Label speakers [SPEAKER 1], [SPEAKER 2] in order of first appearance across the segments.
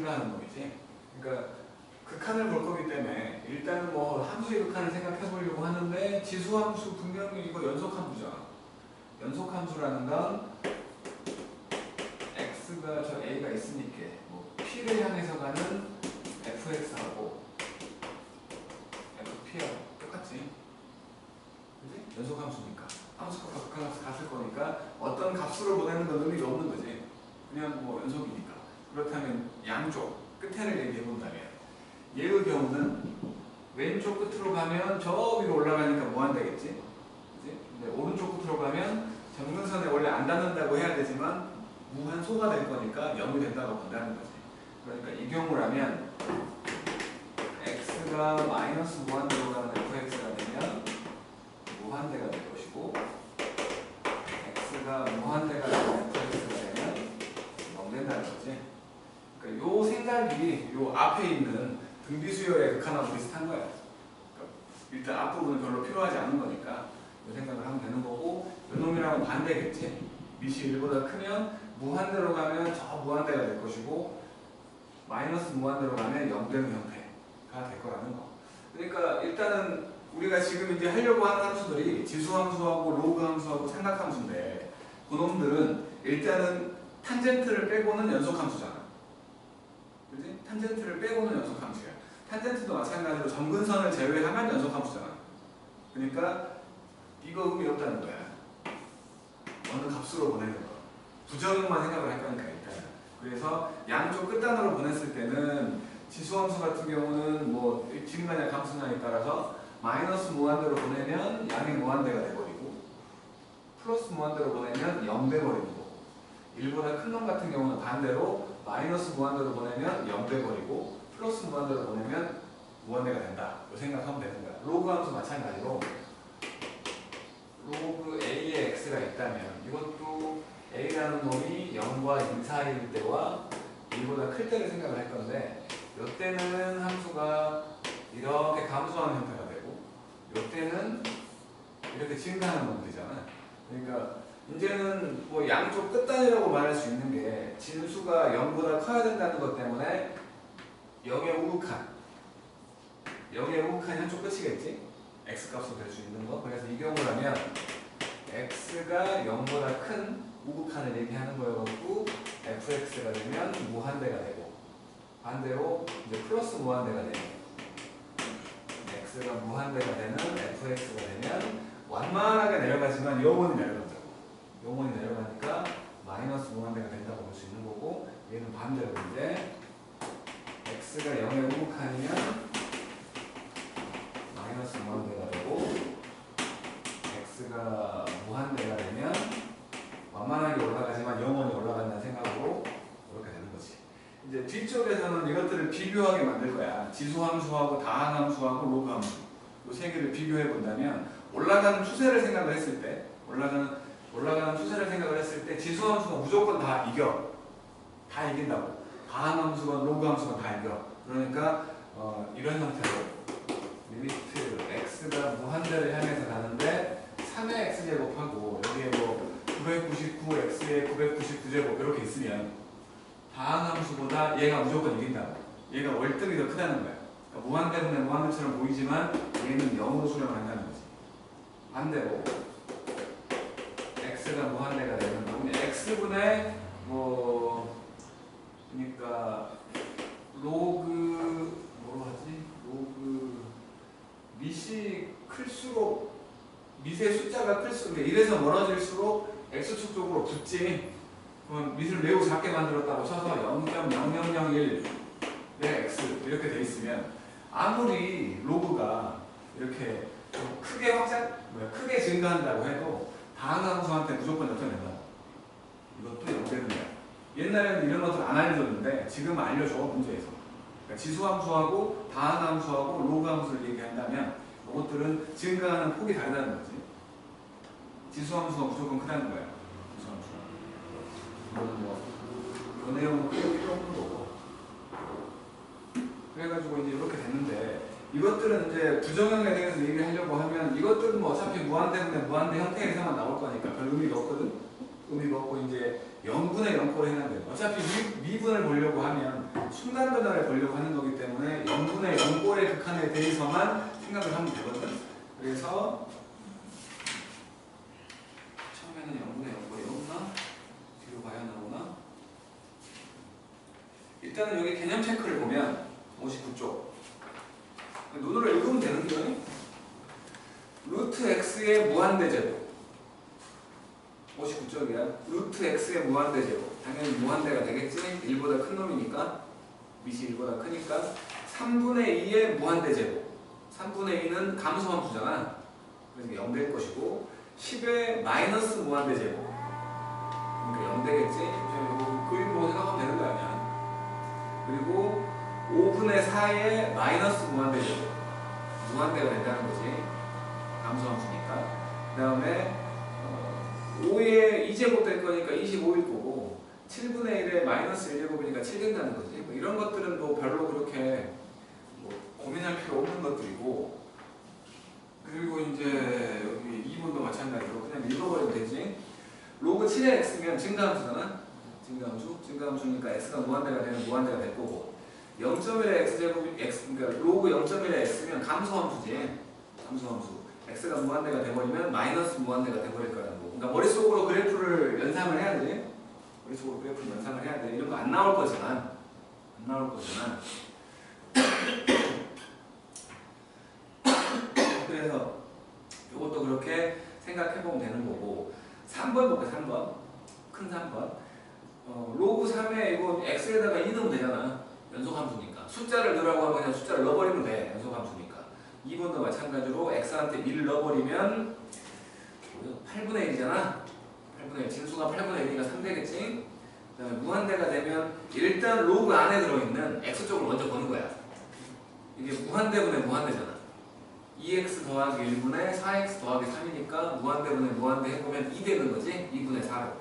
[SPEAKER 1] 증가하는 놈이지. 그러니까 극한을 볼 거기 때문에 일단은 뭐 함수의 극한을 생각해 보려고 하는데 지수함수 분명히 이거 연속함수잖아. 연속함수라는 건 x가 저 a가 있으니까 뭐 p를 향해서 가는 fx하고 fp하고 똑같지. 그지? 연속함수니까 함수가 극한값 같을 거니까 어떤 값으로 보내는 건 의미가 없는 거지. 그냥 뭐 연속이니까. 그렇다면 양쪽 끝에를 얘기해 본다면 얘의 경우는 왼쪽 끝으로 가면 저 위로 올라가니까 무한대겠지. 그치? 근데 오른쪽 끝으로 가면 정근선에 원래 안 닿는다고 해야 되지만 무한소가 될 거니까 0이 된다고 본다는 거지. 그러니까 이 경우라면 x가 마이너스 무한대로 가는 fx가 되면 무한대가 될 것이고 x가 무한대가 되는 fx가 되면 0 된다는 거지. 그러니까 요 생각이 요 앞에 있는 등비수열의 극한하고 비슷한 거야. 그러니까 일단 앞부분은 별로 필요하지 않은 거니까 이 생각을 하면 되는 거고 요놈이랑은 반대겠지. 밑이 1보다 크면 무한대로 가면 저 무한대가 될 것이고 마이너스 무한대로 가면 0 되는 형태가 될 거라는 거. 그러니까 일단은 우리가 지금 이제 하려고 하는 함수들이 지수함수하고 로그함수하고 삼각함수인데 그놈들은 일단은 탄젠트를 빼고는 연속함수잖아. 그지? 탄젠트를 빼고는 연속함수야. 탄젠트도 마찬가지로 점근선을 제외하면 연속함수잖아. 그러니까 이거 의미 없다는 거야. 어느 값으로 보내는 거. 부정만 생각을 할 거니까 일단. 그래서 양쪽 끝단으로 보냈을 때는 지수함수 같은 경우는 뭐 지금까지 함수량에 따라서 마이너스 무한대로 보내면 양의 무한대가 돼버리고 플러스 무한대로 보내면 0 돼버리는 거고 1보다 큰 놈 같은 경우는 반대로 마이너스 무한대로 보내면 0 돼버리고 플러스 무한대로 보내면 무한대가 된다. 이 생각하면 되는 거야. 로그 함수 마찬가지로 로그 a의 x가 있다면 이것도 a라는 놈이 0과 2 사이일 때와 1보다 클 때를 생각을 할 건데 이때는 함수가 이렇게 감소하는 형태가 되고 이때는 이렇게 증가하는 놈이 되잖아. 그러니까 이제는 뭐 양쪽 끝단이라고 말할 수 있는 게 진수가 0보다 커야 된다는 것 때문에 0의 우극한 0의 우극한이 한쪽 끝이겠지? x값으로 될 수 있는 거. 그래서 이 경우라면 x가 0보다 큰 우극한을 얘기하는 거여가지고 fx가 되면 무한대가 되고 반대로 이제 플러스 무한대가 되는 x가 무한대가 되는 fx가 되면 완만하게 내려가지만 영원히 내려간다고. 영원히 내려가니까 마이너스 무한대가 된다고 볼 수 있는 거고 얘는 반대로 이제 x가 0의 우극한이면 마이너스 무한대가 되고 x가 무한대가 되면 완만하게 올라가지만 영원히 올라간다는 생각으로 이렇게 되는 거지. 이제 뒤쪽에서는 이것들을 비교하게 만들 거야. 지수함수하고 다항함수하고 로그함수 이 세 개를 비교해 본다면 올라가는 추세를 생각을 했을 때 올라가는 추세를 생각을 했을 때 지수함수가 무조건 다 이겨. 다 이긴다고. 다항함수건 로그함수건 다 이겨. 그러니까 이런 형태로 리미트 x가 무한대를 향해서 가는데 3의 x제곱하고 여기에 뭐 999x에 999제곱 이렇게 있으면 다항함수보다 얘가 무조건 이긴다고. 얘가 월등히 더 크다는 거야. 그러니까 무한대분의 무한대처럼 보이지만 얘는 0으로 수렴을 한다는 거지. 반대로 x가 무한대가 되는 거고 x분의 뭐 그러니까 로그 뭐로 하지? 로그 밑이 클수록 밑의 숫자가 클수록 이래서 멀어질수록 x축 쪽으로 붙지. 그럼 밑을 매우 작게 만들었다고 쳐서 0.0001 의 x 이렇게 돼 있으면 아무리 로그가 이렇게 좀 크게 증가한다고 해도 다항함수한테 무조건 역전된다. 이것도 0 되는 거야. 옛날에는 이런 것들 안 알려줬는데 지금 알려줘 문제에서. 그러니까 지수함수하고 다항함수하고 로그함수를 얘기한다면 이것들은 증가하는 폭이 다르다는 거지. 지수함수가 무조건 크다는 거야. 지수함수가. 이거는 뭐 이 내용은 크게 필요 없는 거고. 그래가지고 이제 이렇게 됐는데 이것들은 이제 부정형에 대해서 얘기를 하려고 하면 이것들은 뭐 어차피 무한대분의 무한대 형태에서만 나올 거니까 별 의미가 없거든. 의미가 없고 이제 0분의 0코로 해놨는데 어차피 미분을 보려고 하면 순간 변화를 보려고 하는 거기 때문에 0분의 0꼴의 극한에 대해서만 생각을 하면 되거든. 그래서 처음에는 0분의 0꼴이 없나? 뒤로 가야 나오나? 일단은 여기 개념 체크를 보면 59쪽 눈으로 읽으면 되는 거니? 루트 x의 무한대제곱 59쪽이야. 루트 x의 무한대제곱 당연히 무한대가 되겠지? 1보다 큰 놈이니까 밑이 1보다 크니까 3분의 2의 무한대제곱 3분의 2는 감소함수잖아. 그러니까 0 될 것이고 10의 마이너스 무한대제곱 그러니까 0 되겠지? 그림 보고 생각하면 되는 거 아니야. 그리고 5분의 4의 마이너스 무한대제곱 무한대가 된다는 거지. 감소함수니까. 그 다음에 5의 2제곱 될 거니까 25일 거고 7분의 1의 마이너스 1제곱이니까 7 된다는 거지. 뭐 이런 것들은 뭐 별로 그렇게 뭐 고민할 필요 없는 것들이고 그리고 이제 여기 2번도 마찬가지로 그냥 읽어버리면 되지. 로그 7의 x면 증가함수잖아. 증가함수니까 x가 무한대가 되면 무한대가 될 거고 0.1의 x제곱 그러니까 로그 0.1의 x면 감소함수지. 감소함수 x가 무한대가 돼버리면 마이너스 무한대가 돼버릴 거라는 거. 그러니까 머릿속으로 그래프를 연상을 해야 돼. 머릿속으로 그래프를 연상을 해야 돼. 이런 거 안 나올 거지만 그래서 이것도 그렇게 생각해보면 되는 거고 3번 볼게. 3번 큰 3번 로그 3에 이거 x에다가 2 넣으면 되잖아. 연속함수니까 숫자를 넣으라고 하면 그냥 숫자를 넣어버리면 돼. 연속함수니까 2번도 마찬가지로 x한테 1을 넣어버리면 8분의 1이잖아. 8분의 1 진수가 8분의 1이니까 3 되겠지. 그 다음에 무한대가 되면 일단 로그 안에 들어있는 x쪽을 먼저 보는 거야. 이게 무한대분의 무한대잖아. 2x 더하기 1분의 4x 더하기 3이니까 무한대분의 무한대 해보면 2 되는 거지. 2분의 4로.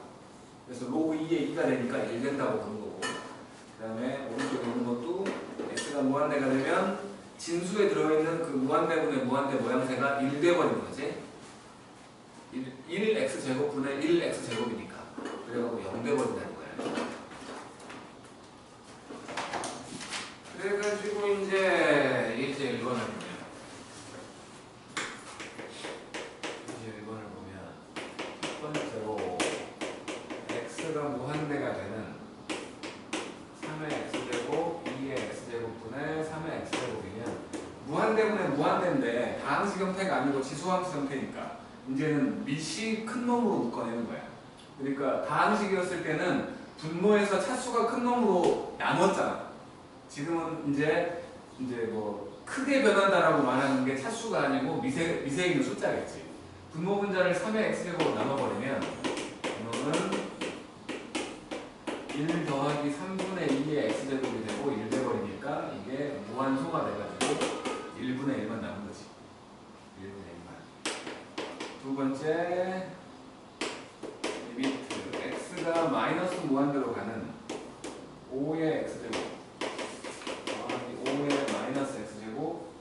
[SPEAKER 1] 그래서 로그 2에 2가 되니까 1 된다고 보는 거고 그 다음에 오른쪽에 있는 것도 x가 무한대가 되면 진수에 들어있는 그 무한대분의 무한대 모양새가 1 돼버리는 거지. 1x제곱분의 1x제곱이니까 그래가지고 0 돼버린다는 거야. 그래가지고 이제 1번을 보면 첫 번째로 x가 무한대가 되는 3의 x제곱 2의 x제곱분의 3의 x제곱이면 무한대분의 무한대인데 다항식 형태가 아니고 지수함수 형태니까 이제는 밑이 큰 놈으로 묶어내는 거야. 그러니까 다항식이었을 때는 분모에서 차수가 큰 놈으로 나눴잖아. 지금은 이제 뭐 크게 변한다라고 말하는 게 차수가 아니고 밑에 있는 숫자겠지. 분모 분자를 3의 x제곱으로 나눠버리면 이거는 1 더하기 3분의 2의 x제곱이 되고 1 돼버리니까 이게 무한소가 돼가지고 1분의 1만 남은 거지. 1분의 1만. 두 번째 리미트 x가 마이너스 무한대로 가는 5의 x제곱 더하기 5의 마이너스 x제곱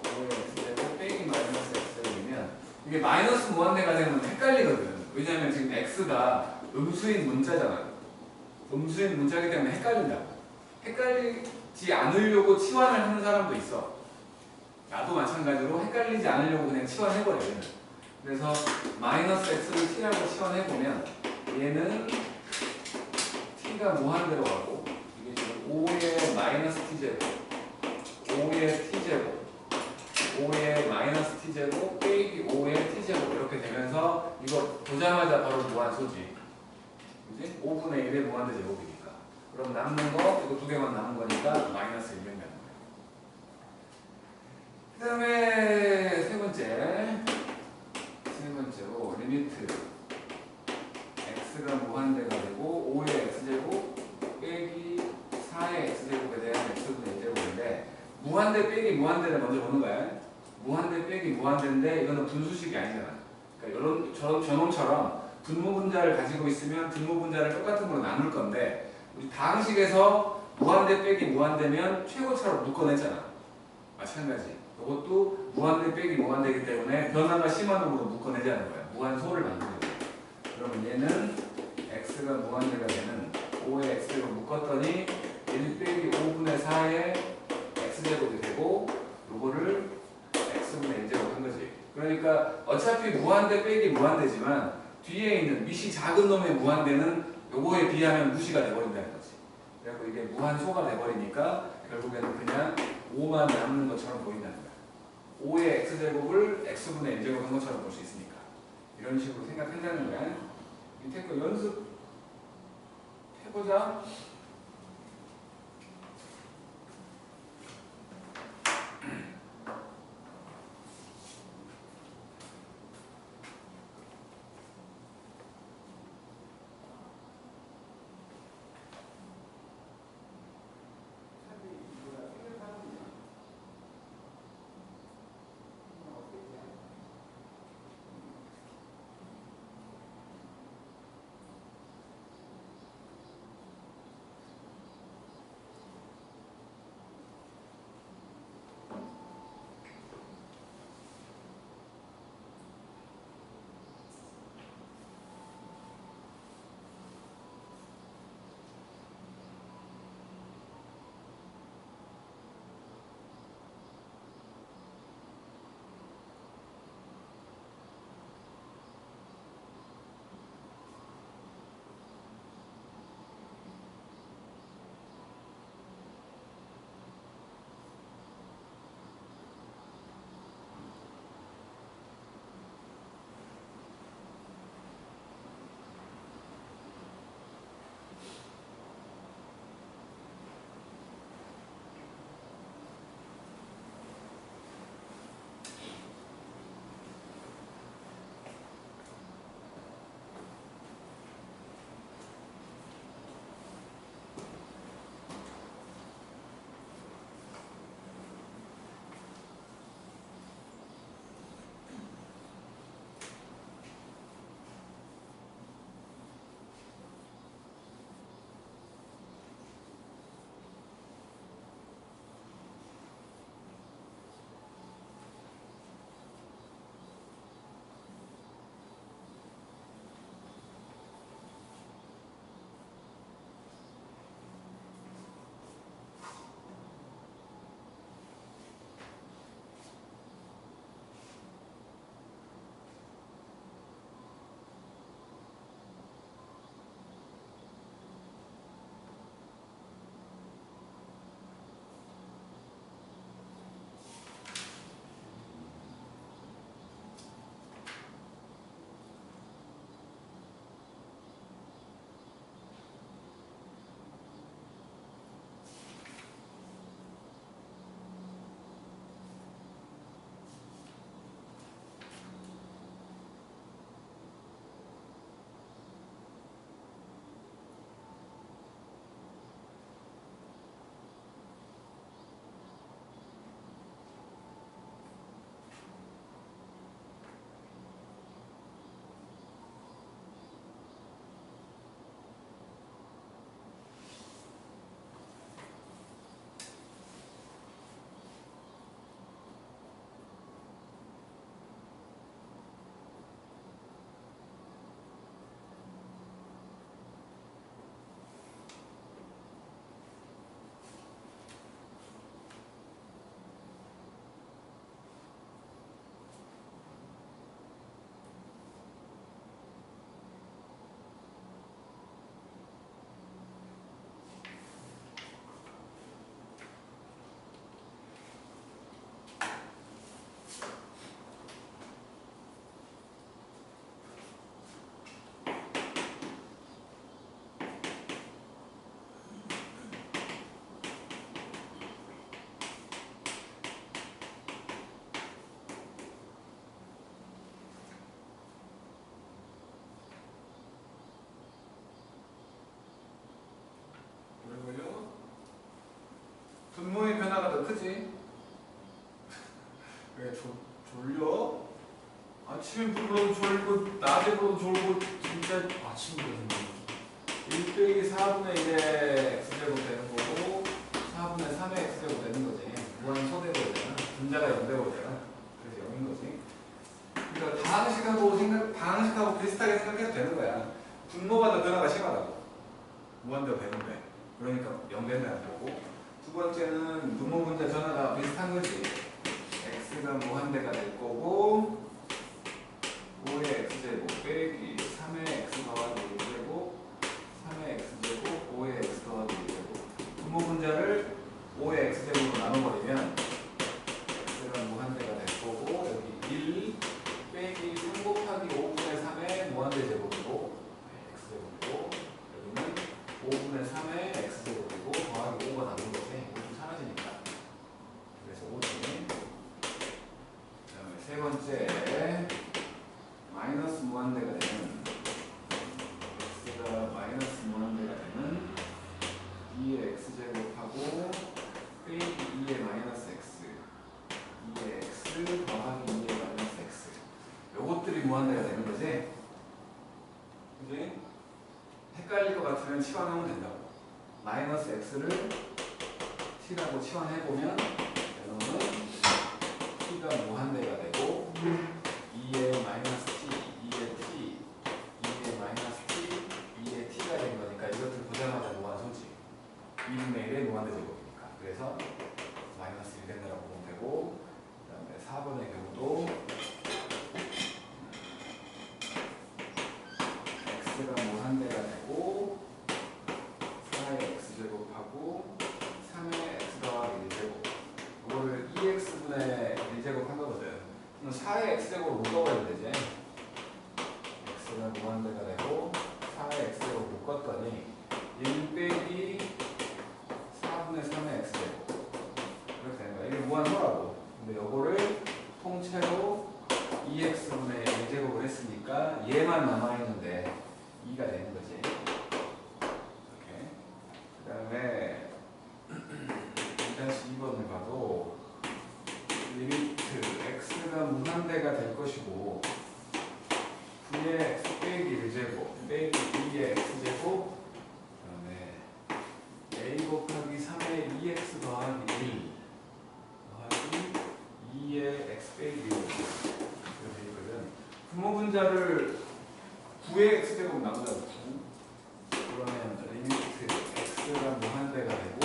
[SPEAKER 1] 5의 x제곱 빼기 마이너스 x제곱이면 이게 마이너스 무한대가 되면 헷갈리거든. 왜냐하면 지금 x가 음수인 문자잖아. 음수인 문자이기 때문에 헷갈린다고. 헷갈리지 않으려고 치환을 하는 사람도 있어. 나도 마찬가지로 헷갈리지 않으려고 그냥 치환해버려요. 그래서 마이너스 x를 t라고 치환해보면 얘는 t가 무한대로 가고 이게 지금 5의 마이너스 t제곱 5의 t제곱 5의 마이너스 t제곱 빼기 5의 t제곱 이렇게 되면서 이거 보자마자 바로 무한소지. 그지? 5분의 1의 무한대 제곱이니까. 그럼 남는 거 이거 두 개만 남은 거니까 마이너스 100 되는 거예요. 그 다음에 세 번째로 리미트 x가 무한대가 되고 5의 x제곱 빼기 4의 x제곱에 대한 x분의 1제곱인데 무한대 빼기 무한대를 먼저 보는 거야. 무한대 빼기 무한대인데 이거는 분수식이 아니잖아. 그러니까 저놈처럼 분모 분자를 가지고 있으면 분모 분자를 똑같은 걸로 나눌 건데 우리 다항식에서 무한대 빼기 무한대면 최고차로 묶어냈잖아. 마찬가지. 이것도 무한대 빼기 무한대이기 때문에 변화가 심한 놈으로 묶어내자는 거야. 무한소를 만드는 거야. 그러면 얘는 x가 무한대가 되는 5의 x로 묶었더니 1 빼기 5분의 4의 x제곱이 되고 요거를 x분의 1제곱 한 거지. 그러니까 어차피 무한대 빼기 무한대지만 뒤에 있는 밑이 작은 놈의 무한대는 요거에 비하면 무시가 돼버린다는 거지. 그래서 이게 무한소가 돼버리니까 결국에는 그냥 5만 남는 것처럼 보인다는 거야. 5의 x제곱을 x분의 1제곱 한 것처럼 볼 수 있으니까 이런 식으로 생각한다는 거야. 밑에 거 연습 해보자. 분모의 변화가 더 크지? 왜 졸려? 아침에 불러도 졸고 낮에 불러도 졸고 진짜
[SPEAKER 2] 아침부터 좀
[SPEAKER 1] 1 빼기 4분의 1의 x제곱 되는 거고 4분의 3의 x제곱 되는 거지. 무한 소대로잖아. 분자가 0되고잖아. 그래서 0인 거지. 그러니까 방식하고 비슷하게 생각해도 되는 거야. 분모마다 변화가 심하다고. 무한대로 되는데. 그러니까 0 된다는 거고. 두 번째는 분모분자 전화가 비슷한 거지. x가 무한대가 될 거고 5의 x제곱 빼기 3의 x 더하기 1제곱 3의 x제곱 5의 x 더하기 1제곱. 분모분자를 5의 x제곱으로 나눠버리면 x가 무한대가 될 거고 여기 1 빼기 3 곱하기 5분의 3의 무한대 제곱이고 x제곱이고 여기는 5분의 3의 x제곱이고 더하기 5가 나오는 거지. 이거 좀 사라지니까. 그래서 5지. 그 다음에 세 번째 마이너스 무한대가 되는 x가 마이너스 무한대가 되는 2의 x제곱하고 빼기 2의 마이너스 x 2의 x 더하기 2의 마이너스 x 요것들이 무한대가 되는 거지. 그지? 헷갈릴 것 같으면 치환하면 된다고. 마이너스 x를 t라고 치환해보면 여러분은 t가 무한대가 되고 2의 마이너스 t, 2의 t, 2의 마이너스 t, 2의 t가 된 거니까 이것들 보자마자 무한소지. 2분의 1의 무한대 제곱이니까. 그래서 마이너스 1 된다고 보면 되고 그 다음에 4번의 경우도 x가 무한대가 되고 4의 x제곱하고 3의 x 더하기 1제곱 이거를 2x분의 1제곱 한 거거든. 그럼 4의 x제곱을 묶어버리면 되지. x가 무한대가 되고 4의 x제곱 묶었더니 1 빼기 4분의 3의 x제곱 이렇게 되는 거야. 이게 무한소라고. 근데 요거를 통째로 2x분의 1제곱을 했으니까 얘만 남아있는데 2가 되는 거지. 이렇게. 그 다음에 2-2번을 봐도 리미트 x가 무한대가 될 것이고 9의 x 빼기 1제곱 빼기 2의 x제곱 그 다음에 a 곱하기 3의 2x 더하기 1 더하기 2의 x 빼기 1 이렇게 되거든. 분모분자를 9의 x제곱 나누자고. 그러면 리미트 x가 무한대가 되고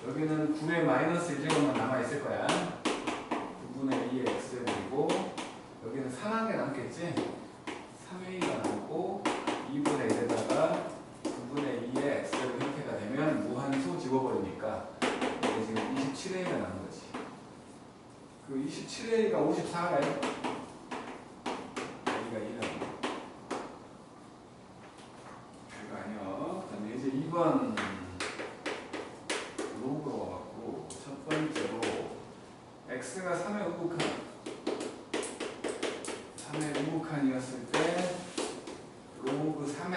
[SPEAKER 1] 여기는 9의 마이너스 1제곱만 남아있을 거야. 9분의 2의 x제곱이고 여기는 3한 개 남겠지? 3a가 남고 2분의 1에다가 9분의 2의 x제곱 형태가 되면 무한소 집어버리니까 이게 지금 27a가 남은 거지. 그 27a가 54래. 여기가 1은 그거 아니야. 그 다음에 이제 2번 로그가 와갖고 첫 번째로 x가 3의 우극한 3의 우극한이었을 때 로그 3의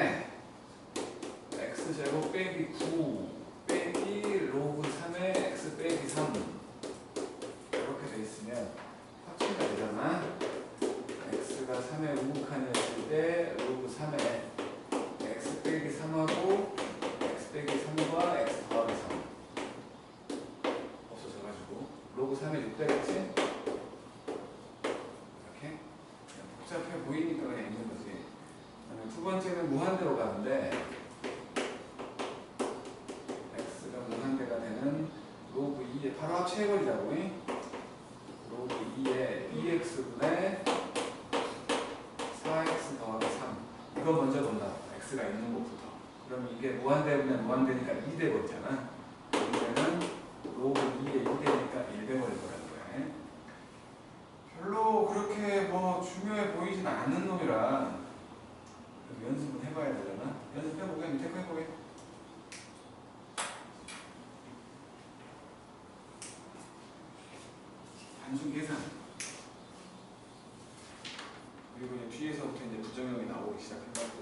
[SPEAKER 1] x제곱 빼기 9 빼기 로그 3의 x 빼기 3 이렇게 돼 있으면 합치가 되잖아. x가 3의 우극한이었을 때 로그 3의 x 빼기 3하고 x 빼기 3과 x 더하기 3 없어져가지고 로그 3의 6 되겠지? 이렇게 복잡해 보이니까 그냥 있는 거지. 두 번째는 무한대로 가는데 x가 무한대가 되는 로그 2에 바로 합체해버리자고. 로그 2에 2x분의 4x 더하기 3 이거 먼저 본다. x가 있는 것부터. 그럼 이게 무한대면 무한대니까 2 돼버리잖아. 그러면은 로그 2에 2되니까 1 돼버릴 거라는 거야. 별로 그렇게 뭐 중요해 보이진 않는 놈이라 연습은 해봐야 되잖아. 연습해보게. 밑에 거 해보게. 단순 계산. 그리고 이제 뒤에서부터 이제 부정형이 나오기 시작해가지고.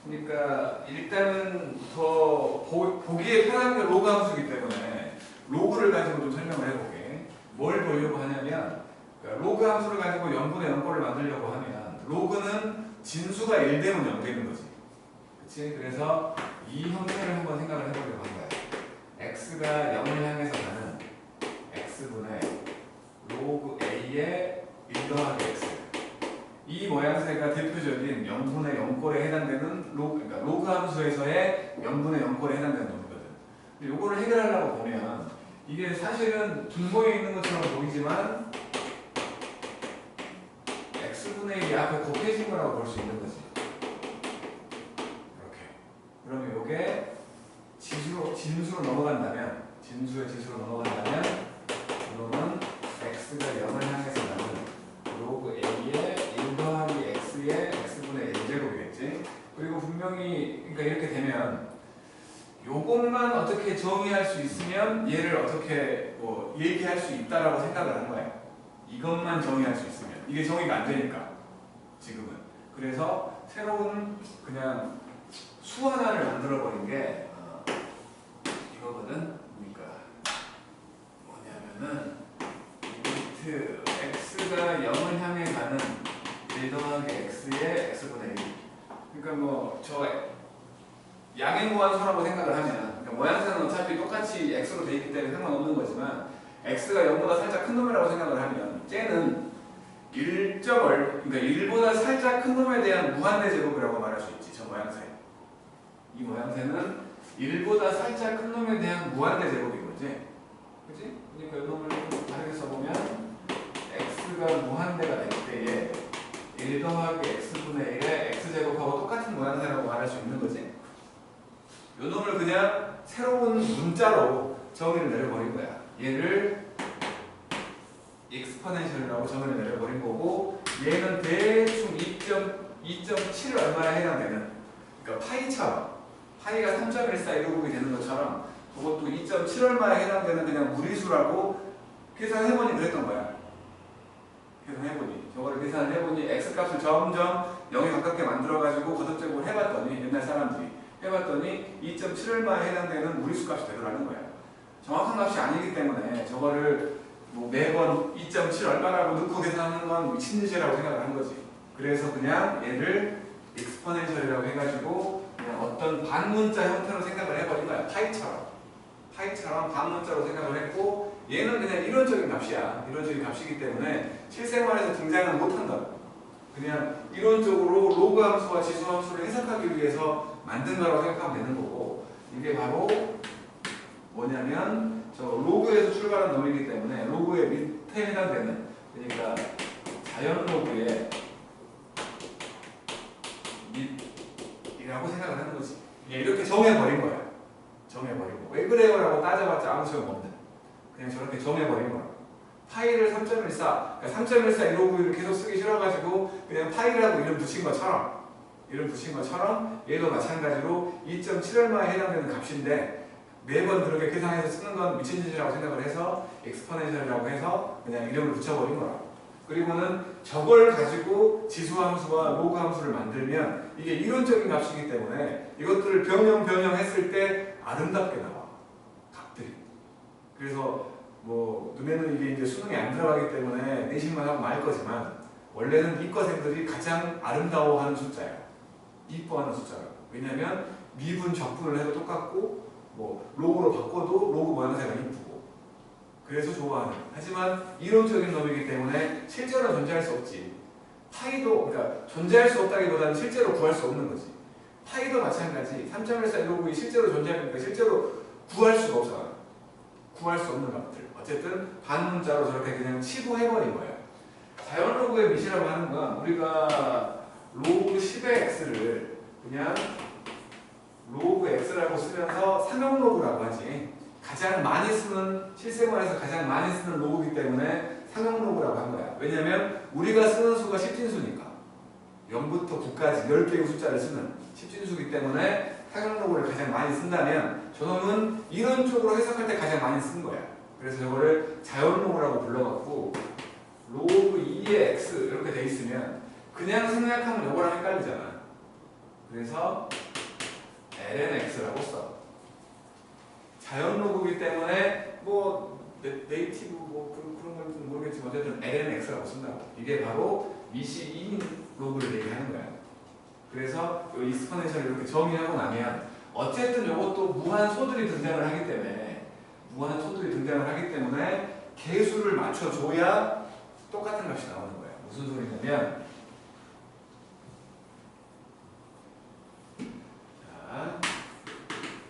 [SPEAKER 1] 그러니까 일단은 더 보기에 편한 게 로그 함수이기 때문에 로그를 가지고 좀 설명을 해볼게. 뭘 보려고 하냐면 그러니까 로그 함수를 가지고 0분의 0꼴을 만들려고 하면 로그는 진수가 1 되면 0 되는 거지. 그치? 그래서 이 형태를 한번 생각을 해보려고 한 거야. x가 0을 향해서 가는 x분의 로그 a의 1 더하기 x. 이 모양새가 대표적인 0분의 0꼴에 해당되는 그러니까 로그 함수에서의 0분의 0꼴에 해당되는 놈이거든. 근데 요거를 해결하려고 보면 이게 사실은 분모에 있는 것처럼 보이지만 x분의 1이 앞에 곱해진 거라고 볼 수 있는 거지. 이렇게. 그러면 요게 진수로 넘어간다면, 진수의 지수로 넘어간다면 이거는 x가 0을 향해서 가는 로그 a의 1 더하기 x의 x분의 1제곱이겠지. 그리고 분명히 그러니까 이렇게 되면 요것만 어떻게 정의할 수 있으면 얘를 어떻게 뭐 얘기할 수 있다라고 생각을 한 거야. 이것만 정의할 수 있으면. 이게 정의가 안 되니까 지금은. 그래서 새로운 그냥 수 하나를 만들어 버린 게 이거거든. 그러니까 뭐냐면은 리미트 x가 0을 향해 가는 1 더하기 x의 x분의 1. 그러니까 뭐 저 양행무한소라고 생각을 하면 그러니까 모양새는 어차피 똑같이 x로 돼 있기 때문에 상관없는 거지만 x가 0보다 살짝 큰 놈이라고 생각을 하면 쟤는 1점을 그러니까 1보다 살짝 큰 놈에 대한 무한대 제곱이라고 말할 수 있지. 저 모양새. 이 모양새는 1보다 살짝 큰 놈에 대한 무한대 제곱인 거지. 그치? 그러니까 이 놈을 다르게 써보면 x가 무한대가 될 때에 1 더하기 x분의 1의 x제곱하고 똑같은 모양새라고 말할 수 있는 거지. 요 놈을 그냥 새로운 문자로 정의를 내려버린 거야. 얘를 익스포넨셜이라고 정의를 내려버린 거고 얘는 대충 2.7을 얼마나 해당되는 그러니까 파이처럼 파이가 3.14 이루국이 되는 것처럼 그것도 2.7 얼마에 해당되는 그냥 무리수라고 계산해보니 그랬던 거야. 계산해보니 저거를 계산을 해보니 x값을 점점 0에 가깝게 만들어가지고 거듭제곱을 해봤더니 옛날 사람들이 해봤더니 2.7 얼마에 해당되는 무리수 값이 되더라는 거야. 정확한 값이 아니기 때문에 저거를 뭐 매번 2.7 얼마라고 넣고 계산하는 건 미친 짓이라고 생각을 한 거지. 그래서 그냥 얘를 익스포넨셜이라고 해가지고 그냥 어떤 반문자 형태로 생각을 해버린 거야. 파이처럼 반문자로 생각을 했고 얘는 그냥 이론적인 값이야. 이론적인 값이기 때문에 실생활에서 등장을 못한다. 그냥 이론적으로 로그 함수와 지수 함수를 해석하기 위해서 만든 거라고 생각하면 되는 거고 이게 바로 뭐냐면 저 로그에서 출발한 놈이기 때문에 로그의 밑에 해당되는 그러니까 자연 로그의 밑이라고 생각을 하는 거지. 이렇게 정해버린 거야. 정해버리고 왜 그래요? 라고 따져봤자 아무 소용없는 그냥 저렇게 정해버린 거야. 파이를 3.14 그러니까 3.14 이로그를 계속 쓰기 싫어가지고 그냥 파이라고 이름 붙인 것처럼 얘도 마찬가지로 2.7 얼마에 해당되는 값인데 매번 그렇게 계산해서 쓰는 건 미친 짓이라고 생각을 해서 익스포넨셜이라고 해서 그냥 이름을 붙여버린 거라. 그리고는 저걸 가지고 지수함수와 로그 함수를 만들면 이게 이론적인 값이기 때문에 이것들을 변형했을 때 아름답게 나와. 값들이. 그래서 뭐 눈에는 이게 이제 수능이 안 들어가기 때문에 내신만 하고 말 거지만 원래는 이과생들이 가장 아름다워하는 숫자야. 이뻐하는 숫자라고. 왜냐면 미분 적분을 해도 똑같고 뭐 로그로 바꿔도 로그 모양새가 이쁘고 그래서 좋아하는. 하지만 이론적인 놈이기 때문에 실제로 존재할 수 없지. 파이도 그러니까 존재할 수 없다기보다는 실제로 구할 수 없는 거지. 파이도 마찬가지. 3.14 로그가 실제로 존재하니까 실제로 구할 수가 없잖아. 구할 수 없는 값들. 어쨌든 반문자로 저렇게 그냥 치부해버린 거야. 자연 로그의 밑이라고 하는 건 우리가 로그 10의 x를 그냥 로그 x라고 쓰면서 상용 로그라고 하지. 가장 많이 쓰는 실생활에서 가장 많이 쓰는 로그이기 때문에 상용 로그라고 한 거야. 왜냐면 우리가 쓰는 수가 10진수니까 0부터 9까지 10개의 숫자를 쓰는 10진수이기 때문에 상용 로그를 가장 많이 쓴다면 저놈은 이런 쪽으로 해석할 때 가장 많이 쓴 거야. 그래서 저거를 자연 로그라고 불러갖고 로그 2의 x 이렇게 돼 있으면 그냥 생략하면 요거랑 헷갈리잖아. 그래서 lnx라고 써. 자연 로그이기 때문에 뭐 네이티브 뭐 그런 건지는 모르겠지만 어쨌든 lnx라고 쓴다고. 이게 바로 미시 2인 로그를 얘기하는 거야. 그래서 이 익스포넨셜을 이렇게 정의하고 나면 어쨌든 이것도 무한소들이 등장을 하기 때문에 개수를 맞춰줘야 똑같은 값이 나오는 거예요. 무슨 소리냐면 자,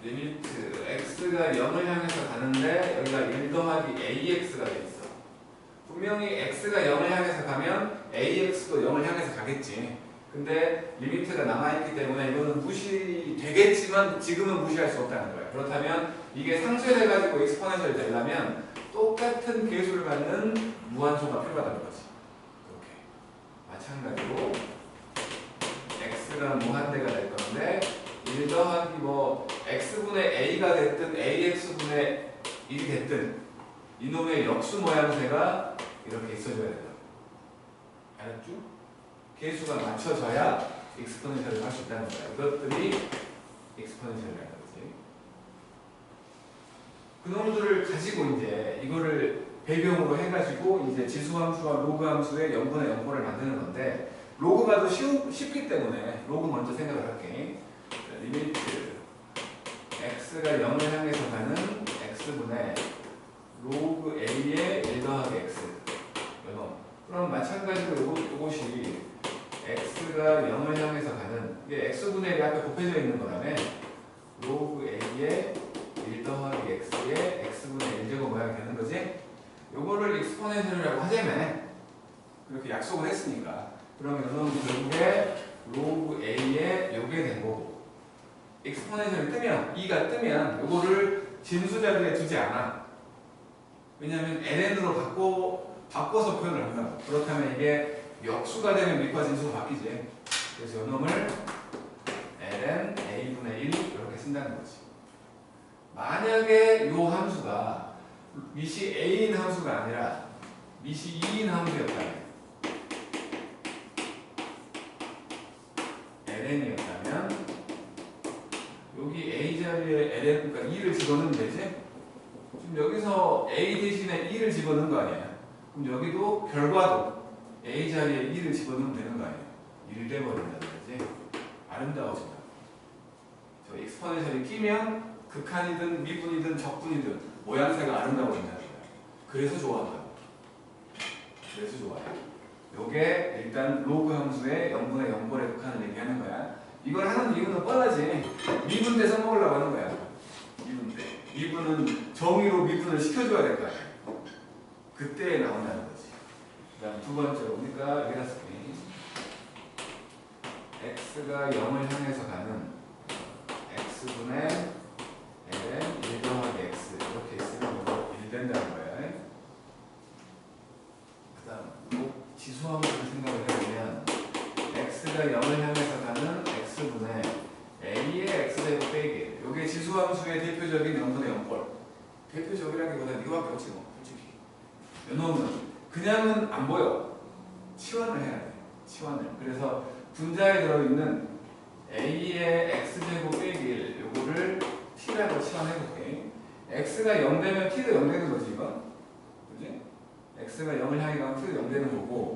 [SPEAKER 1] 리미트 x가 0을 향해서 가는데 여기가 1 더하기 ax가 돼 있어. 분명히 x가 0을 향해서 가면 ax도 0을 향해서 가겠지. 근데 리미트가 남아있기 때문에 이거는 무시되겠지만 지금은 무시할 수 없다는 거예요. 그렇다면 이게 상쇄돼가지고 익스포넨셜이 되려면 똑같은 개수를 갖는 무한소가 필요하다는 거지. 이렇게 마찬가지로 x가 무한대가 될 건데 1 더하기 뭐 x분의 a가 됐든 ax분의 1이 됐든 이놈의 역수 모양새가 이렇게 있어줘야 된다. 알았죠? 개수가 맞춰져야 익스포넨셜을 할 수 있다는 거야. 이것들이 익스포넨셜이라는 거지. 그놈들을 가지고 이제 이거를 배경으로 해가지고 이제 지수함수와 로그함수의 0분의 0꼴을 만드는 건데 로그가 더 쉽기 때문에 로그 먼저 생각을 할게. 리미트 x가 0을 향해서 가는 x분의 로그 a의 1 더하기 x. 그럼 마찬가지로 이것이 x가 0을 향해서 가는 이게 x분의 1이 앞에 곱해져 있는 거라며 로그 a의 1 더하기 x의 x분의 1제곱 모양이 되는 거지. 요거를 익스포넨셜이라고 하자며 그렇게 약속을 했으니까 그러면 결국에 로그 a의 요게 된 거고 익스포넨셜이 뜨면 2가 뜨면 요거를 진수 자리에 두지 않아. 왜냐하면 ln으로 바꿔서 표현을 한다고. 그렇다면 이게 역수가 되면 밑과 진수가 바뀌지. 그래서 이놈을 ln a분의 1 이렇게 쓴다는 거지. 만약에 이 함수가 미시 a인 함수가 아니라 미시 2인 함수였다면 ln이었다면 여기 a 자리에 ln 그러니까 2를 집어넣으면 되지. 지금 여기서 a 대신에 2를 집어넣은 거 아니야. 그럼 여기도 결과도 a 자리에 2를 집어넣으면 되는 거 아니에요. 1 돼버린다는 거지. 아름다워진다. 저 익스포넨셜이 끼면 극한이든 미분이든 적분이든 모양새가 아름다워진다는 거야. 그래서 좋아한다고. 그래서 좋아요. 요게 일단 로그 함수의 0분의 0꼴의 극한을 얘기하는 거야. 이걸 하는 이유는 뻔하지. 미분대 써먹으려고 하는 거야. 미분대. 미분은 정의로 미분을 시켜줘야 될 거 아니야. 그때 나온다는 거지. 그 다음 두 번째로 우리가 이랬으니 x가 0을 향해서 가는 x분의 ln 1 더하기 x 이렇게 있으면 이거 1 된다는 거야. 그 다음 지수함수를 생각을 해보면 x가 0을 향해서 가는 x분의 a의 x제곱 빼기 이게 지수함수의 대표적인 0분의 0꼴. 대표적이라기보다는 이거밖에 없지 뭐 솔직히. 요놈은 그냥은 안 보여. 치환을 해야 돼. 치환을. 그래서 분자에 들어있는 a의 x제곱 빼기 1 요거를 t라고 치환해볼게. x가 0 되면 t도 0 되는 거지 이건. 그지? x가 0을 향해 가면 t도 0 되는 거고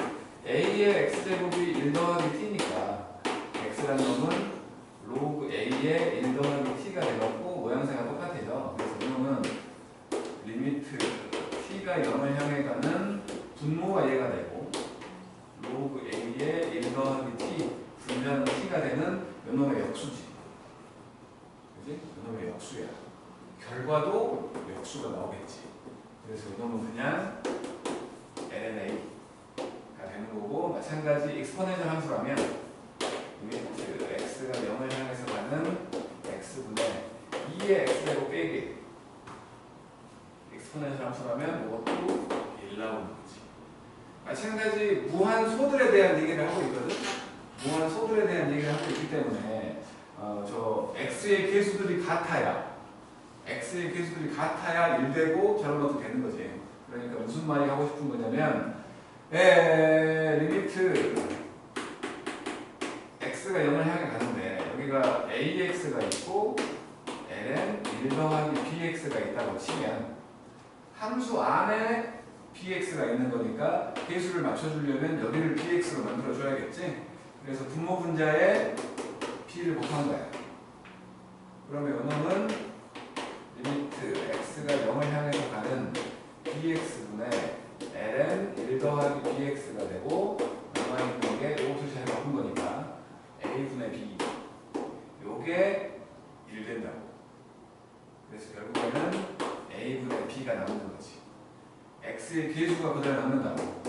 [SPEAKER 1] a의 x제곱이 1 더하기 t니까 x라는 놈은 로그 a의 1 더하기 t가 돼갖고 모양새가 똑같아져. 그래서 이놈은 리미트 t가 0을 향해 가는 분모가 얘가 되고 로그 a의 1 더하기 t 분자는 t가 되는 요놈의 역수지. 그지? 요놈의 역수야. 결과도 역수가 나오겠지. 그래서 요놈은 그냥 lna가 되는 거고 마찬가지 익스포넨셜 함수라면 리미트 x가 0을 향해서 가는 x분의 2의 x제곱 빼기 익스포넨셜 함수라면 이것도 1 나오는 거지. 마찬가지 무한소들에 대한 얘기를 하고 있거든. 무한소들에 대한 얘기를 하고 있기 때문에 저 x의 개수들이 같아야 1되고 저런 것도 되는 거지. 그러니까 무슨 말이 하고 싶은 거냐면 리미트 x가 0을 향해 가는데 여기가 AX가 있고 ln 1 더하기 BX가 있다고 치면 함수 안에 BX가 있는 거니까 계수를 맞춰주려면 여기를 BX로 만들어줘야겠지? 그래서 분모 분자에 B를 곱한 거야. 그러면 요놈은 리미트 X가 0을 향해서 가는 BX분의 ln 1 더하기 BX가 되고 남아있는 게 요것을 잘 바꾼 거니까 A분의 B 요게 1 된다고. 그래서 결국에는 A분의 B가 남는 거지. X의 계수가 그대로 남는다고.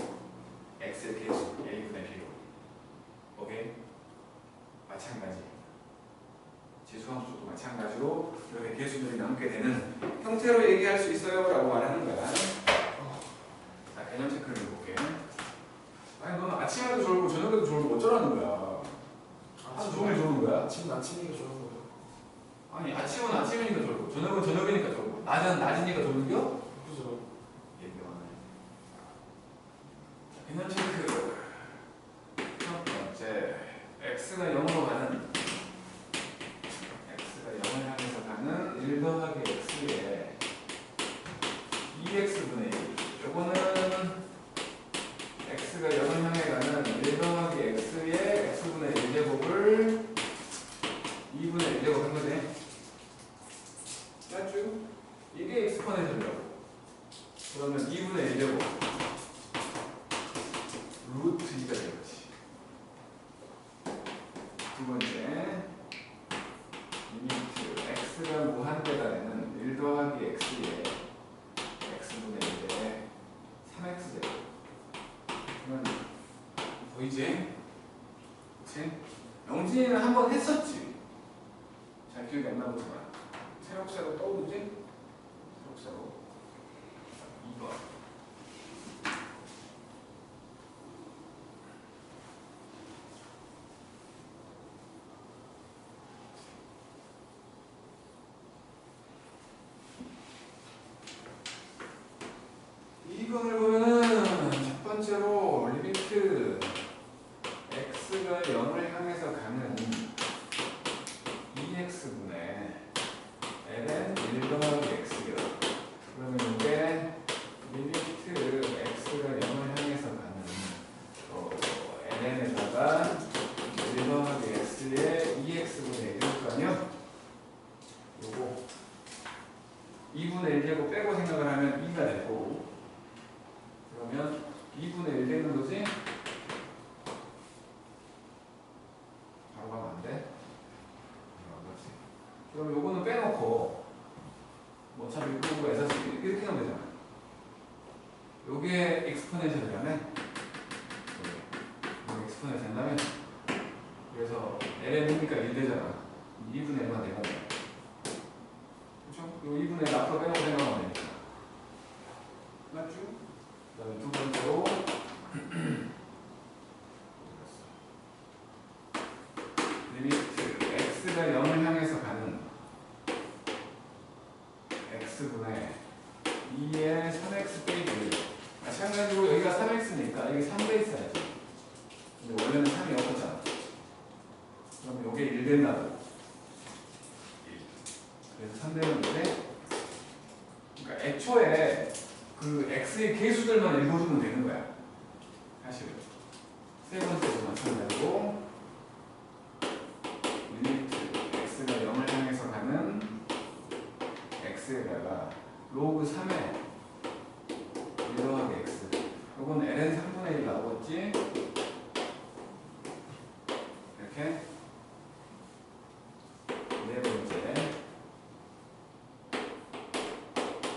[SPEAKER 1] X의 계수 A분의 B로. 오케이? 마찬가지. 지수함수도 마찬가지로 이렇게 계수들이 남게 되는 형태로 얘기할 수 있어요 라고 말하는 거야. 자, 개념 체크를 해볼게. 아니 너는 아침에도 졸고 저녁에도 졸고 어쩌라는 거야. 하루 종일 졸는 거야?
[SPEAKER 2] 아침은 아침이니까 졸는 거죠.
[SPEAKER 1] 아니 아침은 아침이니까 졸고 저녁은 저녁이니까 졸고 낮은 낮이니까 졸는겨?
[SPEAKER 2] 그죠.
[SPEAKER 1] 얘기하네. 개념 체크. 첫 번째 X가 0으로 가는 X가 0을 향해서 가는 1 더하기 X의 2X분의 1. 요거는 X가 0을 향해 가는 1 더하기 X의 X분의 1제곱을 2분의 1제곱 한 거네. 맞죠? 이게 엑스포넨셜이라고. 그러면 2분의 1제곱 루트 2가 되겠지. 두 번째 리미트 X가 무한대가 되는 1 더하기 X의 X분의 1에 3X제곱. 그러면 보이지? 그치? 영진이는 한번 했었지? 잘 기억이 안 나보지만 새록새록 떠오르지? 새록새록 2번 이번을 보면은 첫 번째로 리미트 X가 0을 향해서 가는 2X분의 ln 1 더하기 X요. 그러면 이게 리미트 X가 0을 향해서 가는 ln에다가 1 더하기 X의 2X분의 1일 거 아니야? 요거 2분의 1제곱 빼고 생각을 하면 2가 될 거고 그러면 2분의 1 되는 거지? 바로 가면 안 돼? 그럼 요거는 빼놓고 뭐 어차피 이거 에서 이렇게 하면 되잖아. 요게 엑스포넨셜이라면 요게 엑스포넨셜 된다면 그래서 ln이니까 1 되잖아. 2분의 1만 되면 돼. 그쵸? 요 2분의 1 앞으로 빼놓고 생각하면 되니까. 맞죠? 그 다음에 두 번째로 리미트 X가 0을 향해서 가는 X분의 2의 3X 빼기 1. 마찬가지로 여기가 3X니까 여기 3돼 있어야지. 근데 원래는 3이 없었잖아. 그럼 요게 1 된다고. 1. 그래서 3 되면 돼. 그러니까 애초에 그 X의 계수들만 읽어주면 되는 거야. 사실은. 세 번째도 마찬가지고 리미트 X가 0을 향해서 가는 X에다가 로그 3에 1 더하기 X. 요건 ln 3분의 1 나오겠지? 이렇게. 네 번째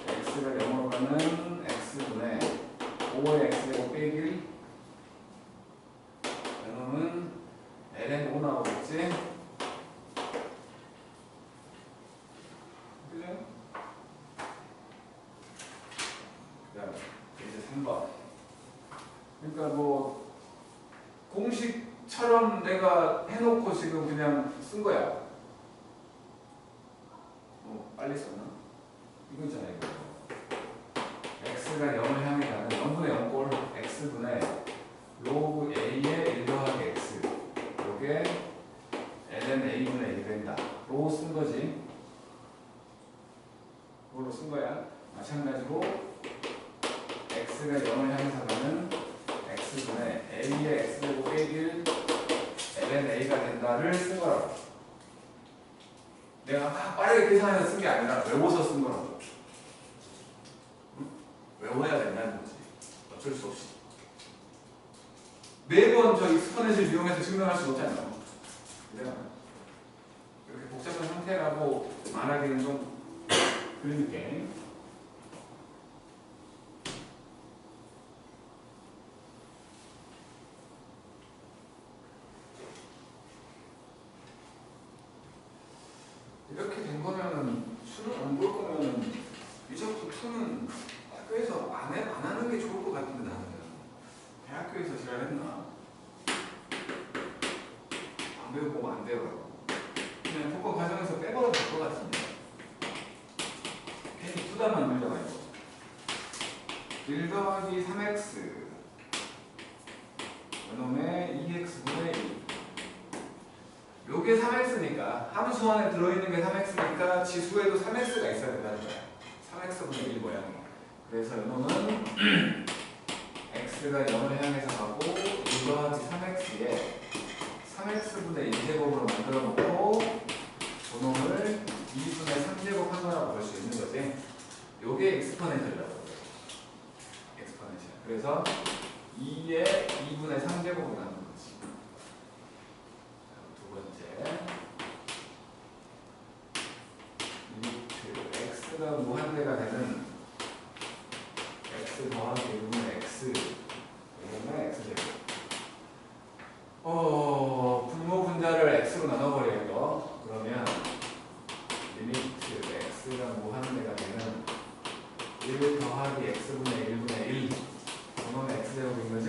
[SPEAKER 1] X가 0으로 가는 X분의 5의 X제곱 빼기 1. 그러면 ln 5 나오겠지? 그죠? 그 다음에 이제 3번. 그러니까 뭐 공식처럼 내가 해놓고 지금 그냥 쓴 거야. 빨리 썼나? 이거 있잖아 이거. X가 0을 향해 가는 0분의 0꼴 X분의 로그 A의 1 더하기 X. 요게 ln A분의 1의 된다로 쓴 거지. 그걸로 쓴 거야. 마찬가지로 x가 0을 향해서 가는 x분의 a의 x제곱 빼기 1 ln a가 된다를 쓴 거라고. 내가 막 빠르게 계산해서 쓴 게 아니라 외워서 쓴 거라고. 응? 외워야 된다는 거지. 어쩔 수 없이. 매번 저 익스포넨셜 이용해서 증명할 수 없잖아요. 그래요. 이렇게 복잡한 상태라고 말하기는 좀 그러니까. 이렇게 된 거면은 수능 안 볼 거면은 이제부터 투는 학교에서 안 하는 게 좋을 것 같은데 나는 대학교에서 지랄했나? 안 배우고 안 되더라고. 그냥 토과 과정에서 빼버려도 될 것 같은데. 괜히 투다 만들잖아 이거. 1 더하기 3x 그놈의 2x분의 2. 요게 3x니까 함수 안에 들어있는 게 3x니까 지수에도 3x가 있어야 된다는 거야. 3x분의 1 모양이. 그래서 요놈은 x가 0을 향해서 가고 1 더하기 3x에 3x분의 1제곱으로 만들어 놓고 요놈을 2분의 3제곱 한 거라고 볼 수 있는 거지. 요게 엑스포넨셜이라고 그래. 엑스포넨셜. 그래서 2의 2분의 3제곱을 나누는 거지. 두 번째. 리미트 x가 무한대가 되는 x 더하기 1분의 x 이거는 x제곱. 분모 분자를 x로 나눠버려요. 그러면 리미트 x가 무한대가 되는 1 더하기 x분의 1분의 1 그러면 x제곱인 거지?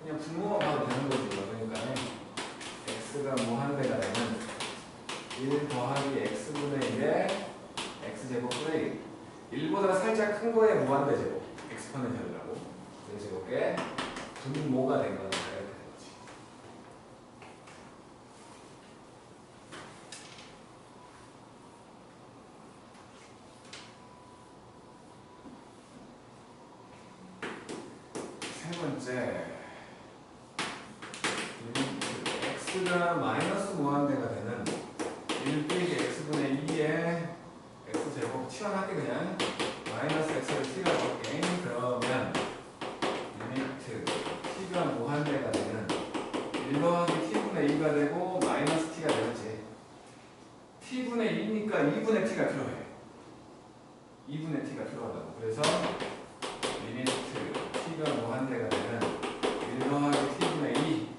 [SPEAKER 1] 그냥 분모만 봐도 되는 거지. 그러니까 x가 무한대가 되는 1 더하기 x분의 1에 x제곱분의 1 1보다 살짝 큰 거에 무한대 제곱 엑스포넨셜이라고. 그래서 이게 분모가 된 거는 이렇게 되는 거지. 세 번째, x가 마이너스 무한대가 되는 1 빼기 x분의 2에 x제곱 치환할게 그냥 마이너스 x를 t가 볼게. 그러면 리미트 t가 무한대가 되는 1 더하기 t분의 2가 되고 마이너스 t가 되겠지. t분의 2니까 2분의 t가 필요해. 2분의 t가 필요하다고. 그래서 리미트 t가 무한대가 되는 1 더하기 t분의 2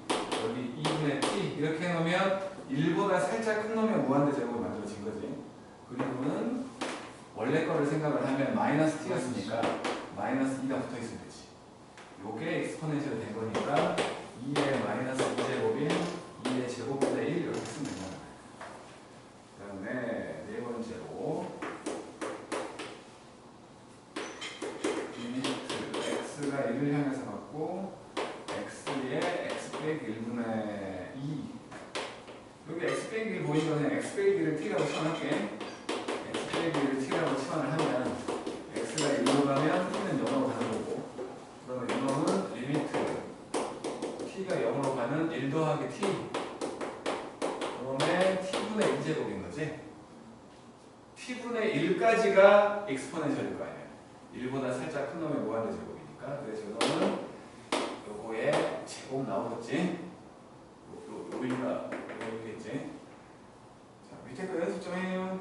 [SPEAKER 1] 여기 2분의 t 이렇게 해놓으면 1보다 살짝 큰 놈의 무한대 제곱이 만들어진 거지. 그리고는 원래 거를 생각을 하면 마이너스 t였으니까 마이너스 2가 붙어 있으면 되지. 요게 엑스포넨셜 된 거니까 2의 마이너스 2제곱인 2의 제곱분의 1 이렇게 쓰면 된다. 그 다음에 네 번째로 리미트 x가 1을 향해서 갖고 x의 x 빼기 1분의 2 여기 x 빼기 1 보이면 그냥 x 빼기 1을 t라고 치환할게. x 빼기 1을 t라고 치환을 하면 x가 1로 가면 t는 0으로 가는 거고 그러면 이놈은 리미트 t가 0으로 가는 1 더하기 t 그러면 t분의 2제곱인 거지. t분의 1까지가 엑스포넨셜일 거 아니야. 1보다 살짝 큰 놈의 무한대 제곱이니까. 그래서 이놈은 요거의 제곱 나오겠지. 요기가 요기겠지. 자, 밑에 거 연습 좀 해요.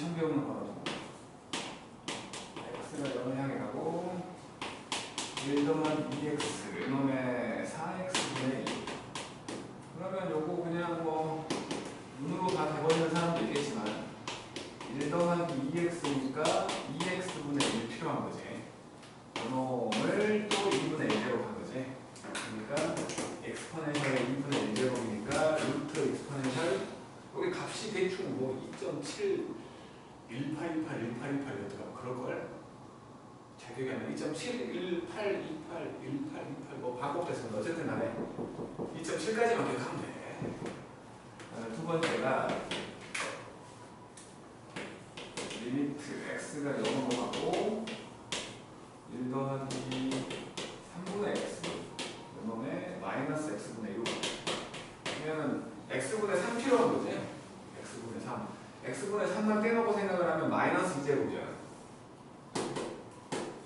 [SPEAKER 1] 인천병으로 걸어주고 x가 0을 향해 가고 1 더하기 2x 이놈의 4x분의 1. 그러면 요거 그냥 뭐 눈으로 다 돼버리는 사람도 있겠지만 1 더하기 2x니까 2x분의 1 필요한 거지. 이놈을 또 2분의 1제곱 한 거지. 그러니까 엑스포넨셜의 2분의 1제곱이니까 루트 엑스포넨셜 여기 값이 대충 뭐 2.7 1828 1828이었더라. 그럴걸? 잘 기억이 안 나. 2.7 1828 1828 뭐 반복됐습니다. 어쨌든 간에 2.7까지만 기억하면 돼. 두 번째가 리미트 x가 0으로 가고 1 더하기 3분의 x 이놈의 마이너스 x분의 1로 그러면은 x분의 3 필요한 거지? x분의 3 x분의 3만 떼놓고 생각을 하면 마이너스 2제곱이잖아.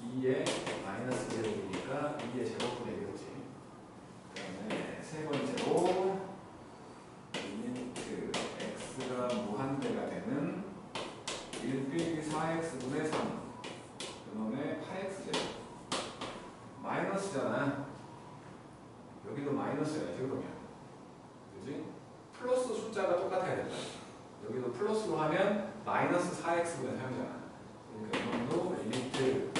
[SPEAKER 1] 2의 마이너스 제곱이니까 2의 제곱분의 1이지. 그 다음에 세 번째로 리미트 x가 무한대가 되는 1 빼기 4x분의 3 그놈의 8x제곱 마이너스잖아. 여기도 마이너스야지 그러면 그지? 플러스 숫자가 똑같아야 된다. 여기도 플러스로 하면 마이너스 4x분의 3이잖아. 그러니까 이놈도 리미트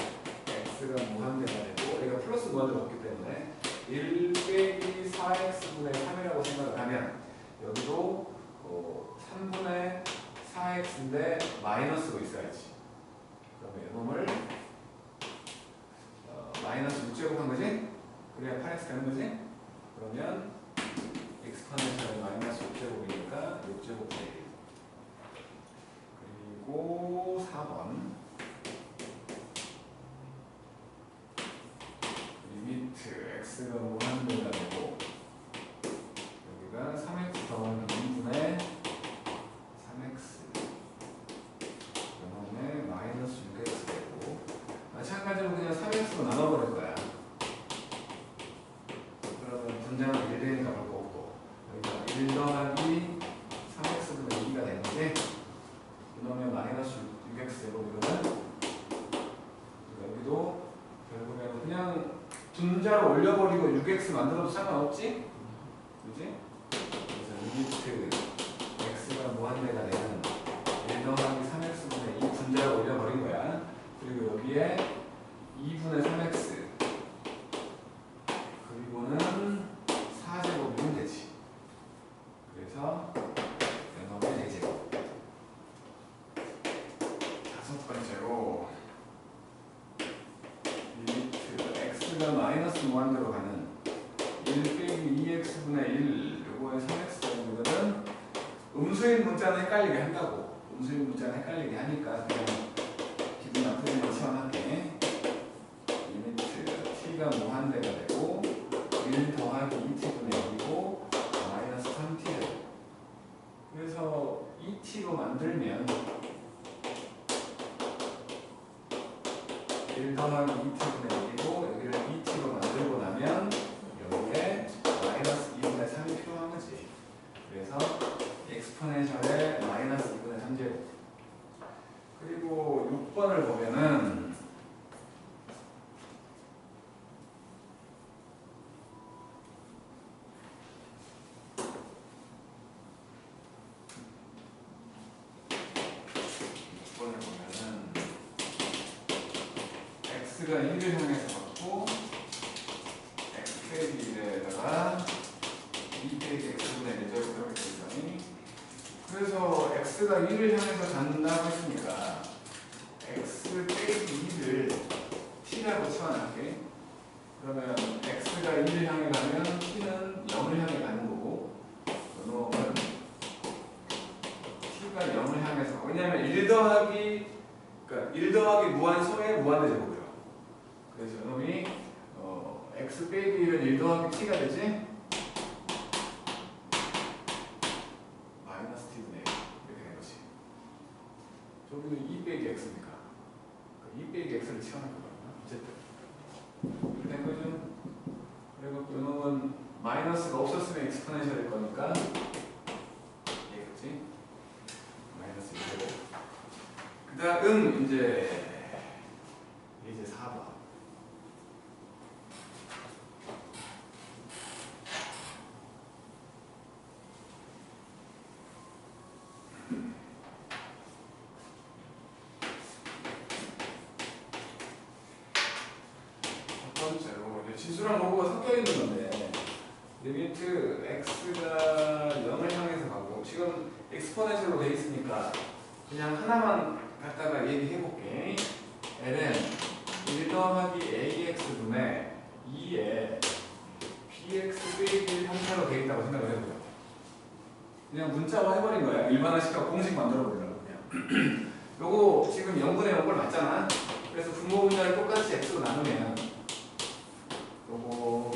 [SPEAKER 1] x가 무한대가 되고 여기가 플러스 무한대가 없기 때문에 1 빼기 4x분의 3이라고 생각을 하면 여기도 3분의 4x인데 마이너스로 있어야지. 그러면 이놈을 마이너스 6제곱 한 거지? 그래야 8x 되는 거지? 그러면 엑스포넨셜이 마이너스 6제곱이니까 6제곱 분의 1. 그리고 4번 리미트 x가 무한대가 되고 여기가 3x 더하기 2분의 3x 그다음에 마이너스 6x 되고 마찬가지로 그냥 3x로 나눠버릴 거야. 그러면 분자는 1 되니까 볼 거 없고 여기가 1 더하기 3x분의 2가 되는 거지. 그러면 마이너스 6x 제곱이거든. 여기도 결국에는 그냥 분자로 올려버리고 6x 만들어도 상관없지? 그지? 그래서 리미트 x가 무한대가 되는 1 더하기 3x분의 2 분자로 올려버린 거야. 그리고 여기에 2분의 3x 그리고는 4제곱이면 되지. 그래서 이놈의 4제곱. 다섯 번째로 리미트 x가 마이너스 무한대로 가는 1 빼기 2x분의 1 요거의 3x 제곱이거든. 음수인 문자는 헷갈리게 한다고. 음수인 문자는 헷갈리게 하니까 그냥 기분 나쁘지만 시원하게 리미트 t가 무한대가 되고 1 더하기 2t분의 0이고 마이너스 3t. 그래서 2t로 만들면 1 더하기 2t분의 1이고 여기를 2t로 만들고 나면 여기에 마이너스 2분의 3이 필요한 거지. 그래서 엑스포넨셜의 마이너스 2분의 3제곱. 그리고 6번을 보면은 x가 1을 향해서 갖고 x 빼기 1에다가 2 빼기 x분의 1 제곱 이렇게 되잖니. 그래서 x가 1을 향해서 간다고 했으니까 x 빼기 2를 t라고 치환할게. 그러면 x가 1을 향해 가면 t는 0을 향해 가는 거고 이놈은 t가 0을 향해서 왜냐하면 1 더하기 그러니까 1 더하기 무한소의 무한대 제곱이에요. 그래서 이놈이 x 빼기 1은 1 더하기 t가 되지? 마이너스 t분의 1 이렇게 되는 거지. 저기는 2 빼기 x니까 2 빼기 x를 치환할 거거든요. 어쨌든 이렇게 된 거죠. 그리고 이놈은 마이너스가 없었으면 엑스포넨셜일 거니까 이해했지? 마이너스 1제곱 다음 이제 4번. 첫 번째로 지수랑 로그가 섞여 있는 건데 리미트 x가 0을 향해서 가고 지금 엑스포넨셜로 돼 있으니까 그냥 하나만 갖다가 얘기해 볼게. ln 1 더하기 ax분의 2에 bx 빼기 1 형태로 돼 있다고 생각을 해보자. 그냥 문자화 해버린 거야. 일반화시켜 공식 만들어 버리려고 그냥. 요거 지금 0분의 0걸 맞잖아. 그래서 분모 분자를 똑같이 x로 나누면 요거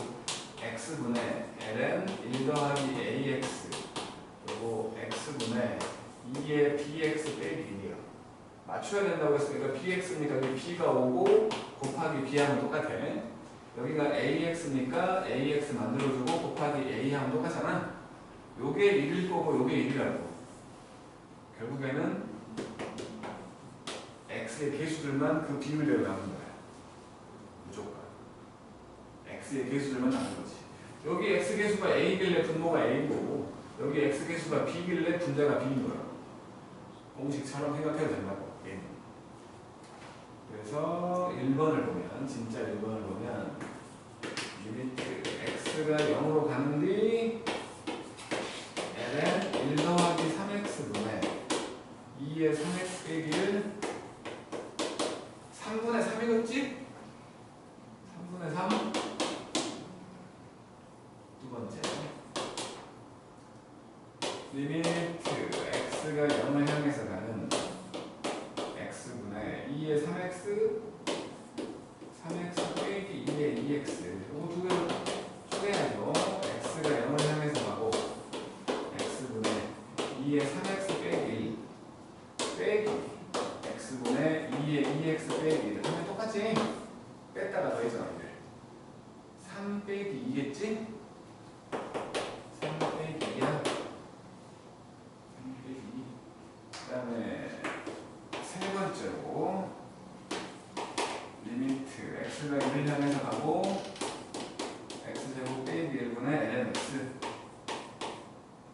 [SPEAKER 1] x분의 ln 1 더하기 ax 요거 x분의 2의 bx 빼기 1이야. 맞춰야 된다고 했으니까 bx니까 여기 b가 오고 곱하기 b하면 똑같아. 여기가 ax니까 ax 만들어주고 곱하기 a 하면 똑같잖아. 요게 1일 거고 요게 1이라고. 결국에는 x의 개수들만 그 비율대로 나오는 거야. 무조건 x의 개수들만 나오는 거지. 여기 x 개수가 a길래 분모가 a고 여기 x 개수가 b길래 분자가 b인 거야. 공식처럼 생각해도 된다고. 얘는. 그래서 1번을 보면 진짜 1번을 보면 리미트 x가 0으로 가는 뒤 ln 1 더하기 3x분의 2의 3x 빼기를 3분의 3이겠지? 3분의 3 두 번째 리미트 x가 0을 향해서 가는 x분의 2의 3x 3x 빼기 2의 2x 이거 두 개로 쪼개야죠. x가 0을 향해서 가고 x분의 2의 3x 빼기 1 빼기 x분의 2의 2x 빼기 1 하면 똑같지? 뺐다가 더해서 나오네. 3 빼기 2겠지? 3 빼기 2야. 3 빼기 2. 그 다음에 세 번째로 리미트 x가 1을 향해서 가고 x제곱 빼기 1분의 lnx.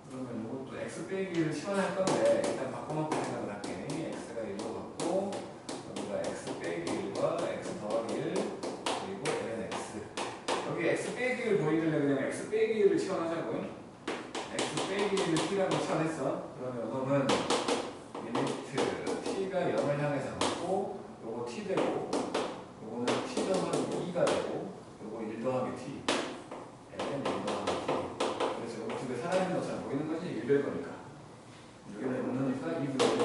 [SPEAKER 1] 그러면 이것도 x 빼기 1을 시원할 건데 일단 바꿔놓고 생각을 할게. x가 1로 갖고 여기가 x 빼기 1과 x 더하기 1 그리고 lnx. 여기 x 빼기 1 보이길래 그냥 x 빼기 1을 시원하자고요. x 빼기 1을 t라고 시원했어. 그러면 이거는 리미트 t가 0을 향해서 가고 요거 t 되고 요거는 t 더하기 2가 되고 요거 1 더하기 t ln 1 더하기 t. 그래서 요거 두 개 살아있는 것처럼 보이는 거지. 1 될 거니까 여기는 없으니까 2 되고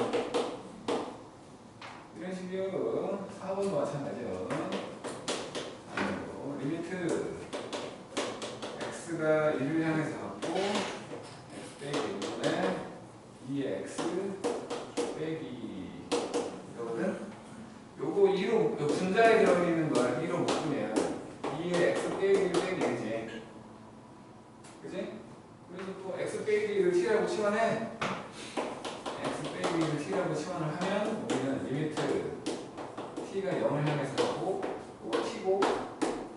[SPEAKER 1] 이런 식이요. 4번도 마찬가지요. 아니고 리미트 x가 1을 향해서 가고 x 빼기 1분의 2의 x 빼기 이거거든. 요거 2로 분자에 들어있는 걸 2로 묶으면 2의 x 빼기 1 빼기 1이지. 그지? 그래서 또 x 빼기 1을 t라고 치환해. x 빼기 1을 t라고 치환을 하면 우리는 리미트 t가 0을 향해서 가고 요거 t고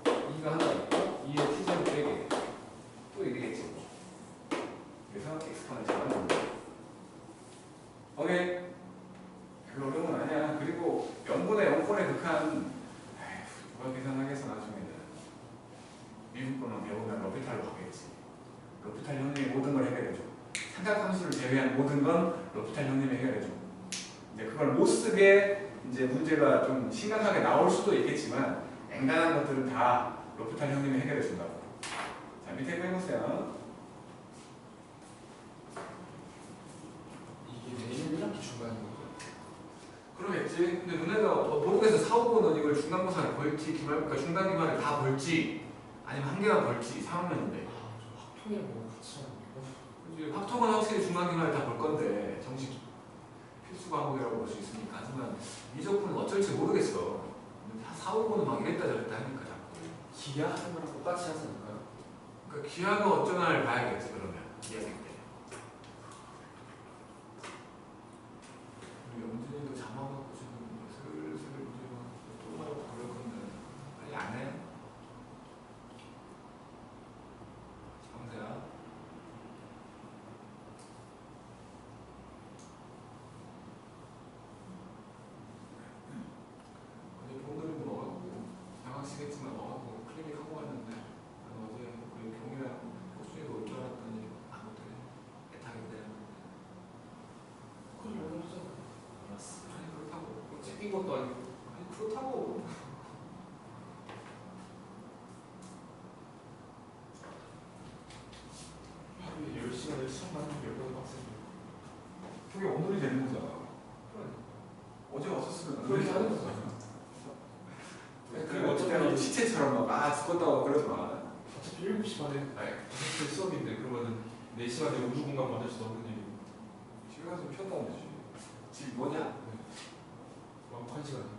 [SPEAKER 1] 2가 하나 있고 2의 t제곱 빼기 또 1이겠지. 그래서 엑스포넨셜만 나옵니다. 오케이. 별로 어려운 건 아니야. 그리고 0분의 0꼴의 극한 누가 계산하겠어. 나중에는 미국 거만 배우면 러피탈로 가겠지. 러피탈 형님이 모든 걸 해결해줘. 삼각함수를 제외한 모든 건 러피탈 형님이 해결해줘. 이제 그걸 못 쓰게 이제 문제가 좀 심각하게 나올 수도 있겠지만 앵간한 것들은 다 러피탈 형님이 해결해준다고. 자, 밑에 거 해보세요.
[SPEAKER 2] 이게 내신 이렇게 중간인 거예요?
[SPEAKER 1] 그러겠지. 근데 너네가 모르겠어. 4, 5번은 이걸 중간고사를 볼지 그러니까 중간기말을 다 볼지 아니면 한 개만 볼지 3학년인데.
[SPEAKER 2] 저 학통이랑 뭐 같이 하는
[SPEAKER 1] 이제 확통은 확실히 중간기말을 다 볼 건데 정식 필수 과목이라고 볼 수 있으니까. 하지만 미적분은 어쩔지 모르겠어. 4, 5번은 막 이랬다 저랬다 하니까 자꾸.
[SPEAKER 2] 기하하는 거랑 똑같이 하지 않을까요?
[SPEAKER 1] 그러니까 기하가 어쩌나를 봐야겠지 그러면 이야기 때. 우리 영준이도 자막 갖고 지금
[SPEAKER 2] 것도 아니고. 아니 그렇다고.
[SPEAKER 3] 하루에 10시간을 수업 받는 게 얼마나 빡센데.
[SPEAKER 1] 그게 오늘이 되는 거잖아.
[SPEAKER 2] 그래.
[SPEAKER 1] 어제 없었으면 안
[SPEAKER 2] 그렇게
[SPEAKER 1] 되지.
[SPEAKER 2] 하는 거잖아.
[SPEAKER 1] 그리고 어쨌든 시체처럼 막 죽었다고 그러지 마.
[SPEAKER 3] 어차피 7시 반에 아니 5시에 수업인데 그러면은 4시간에 우주 공간 만들 수도 없는 일이고
[SPEAKER 1] 집에 가서 쉬었다는 거지. 집 뭐냐?
[SPEAKER 3] 완벽한 시간이.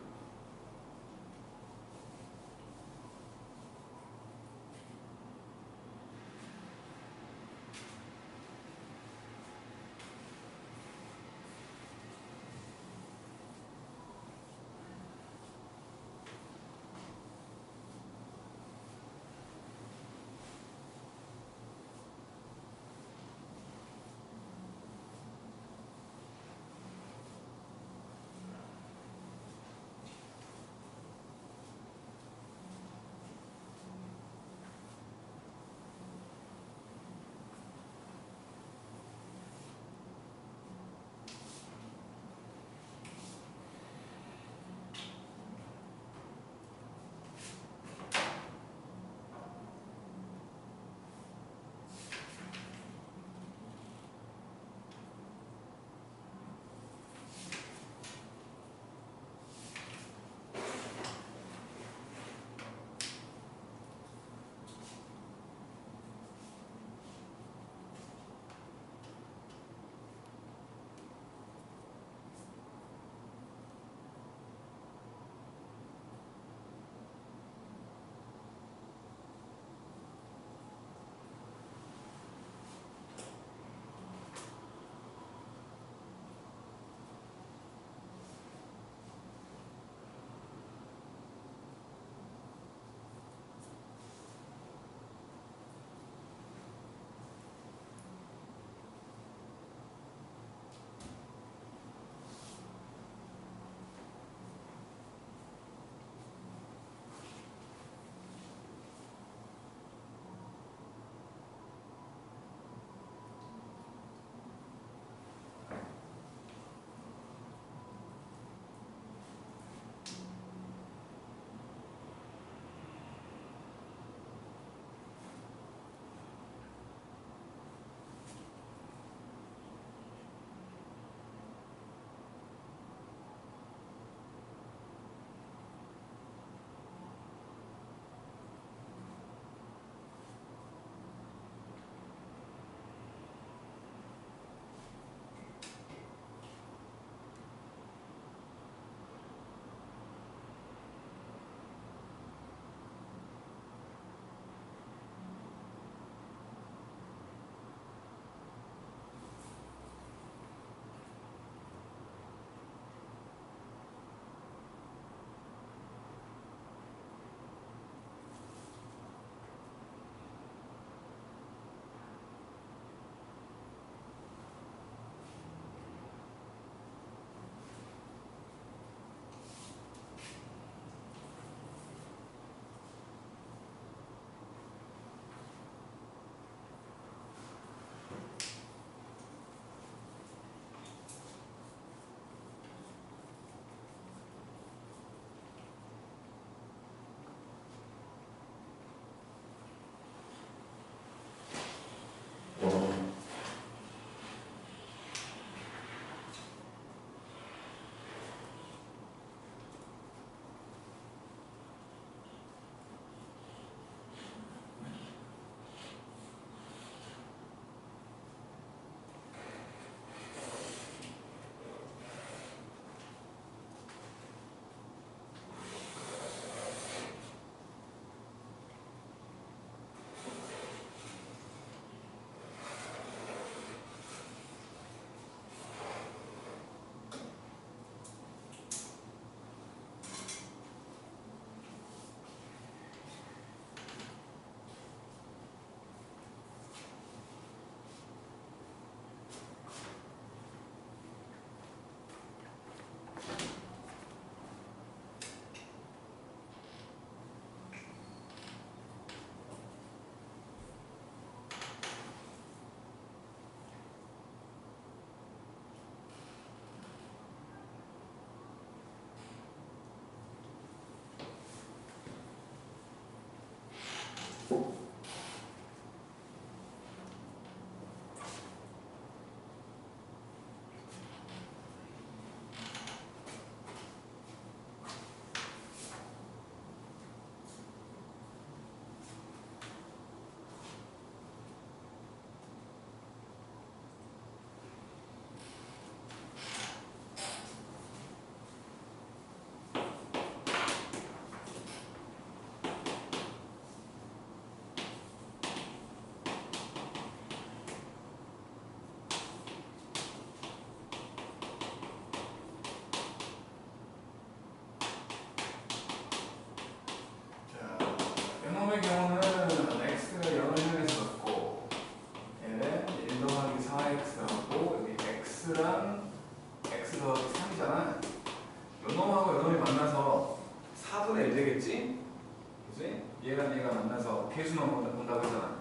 [SPEAKER 1] 개수만 본다고 했잖아.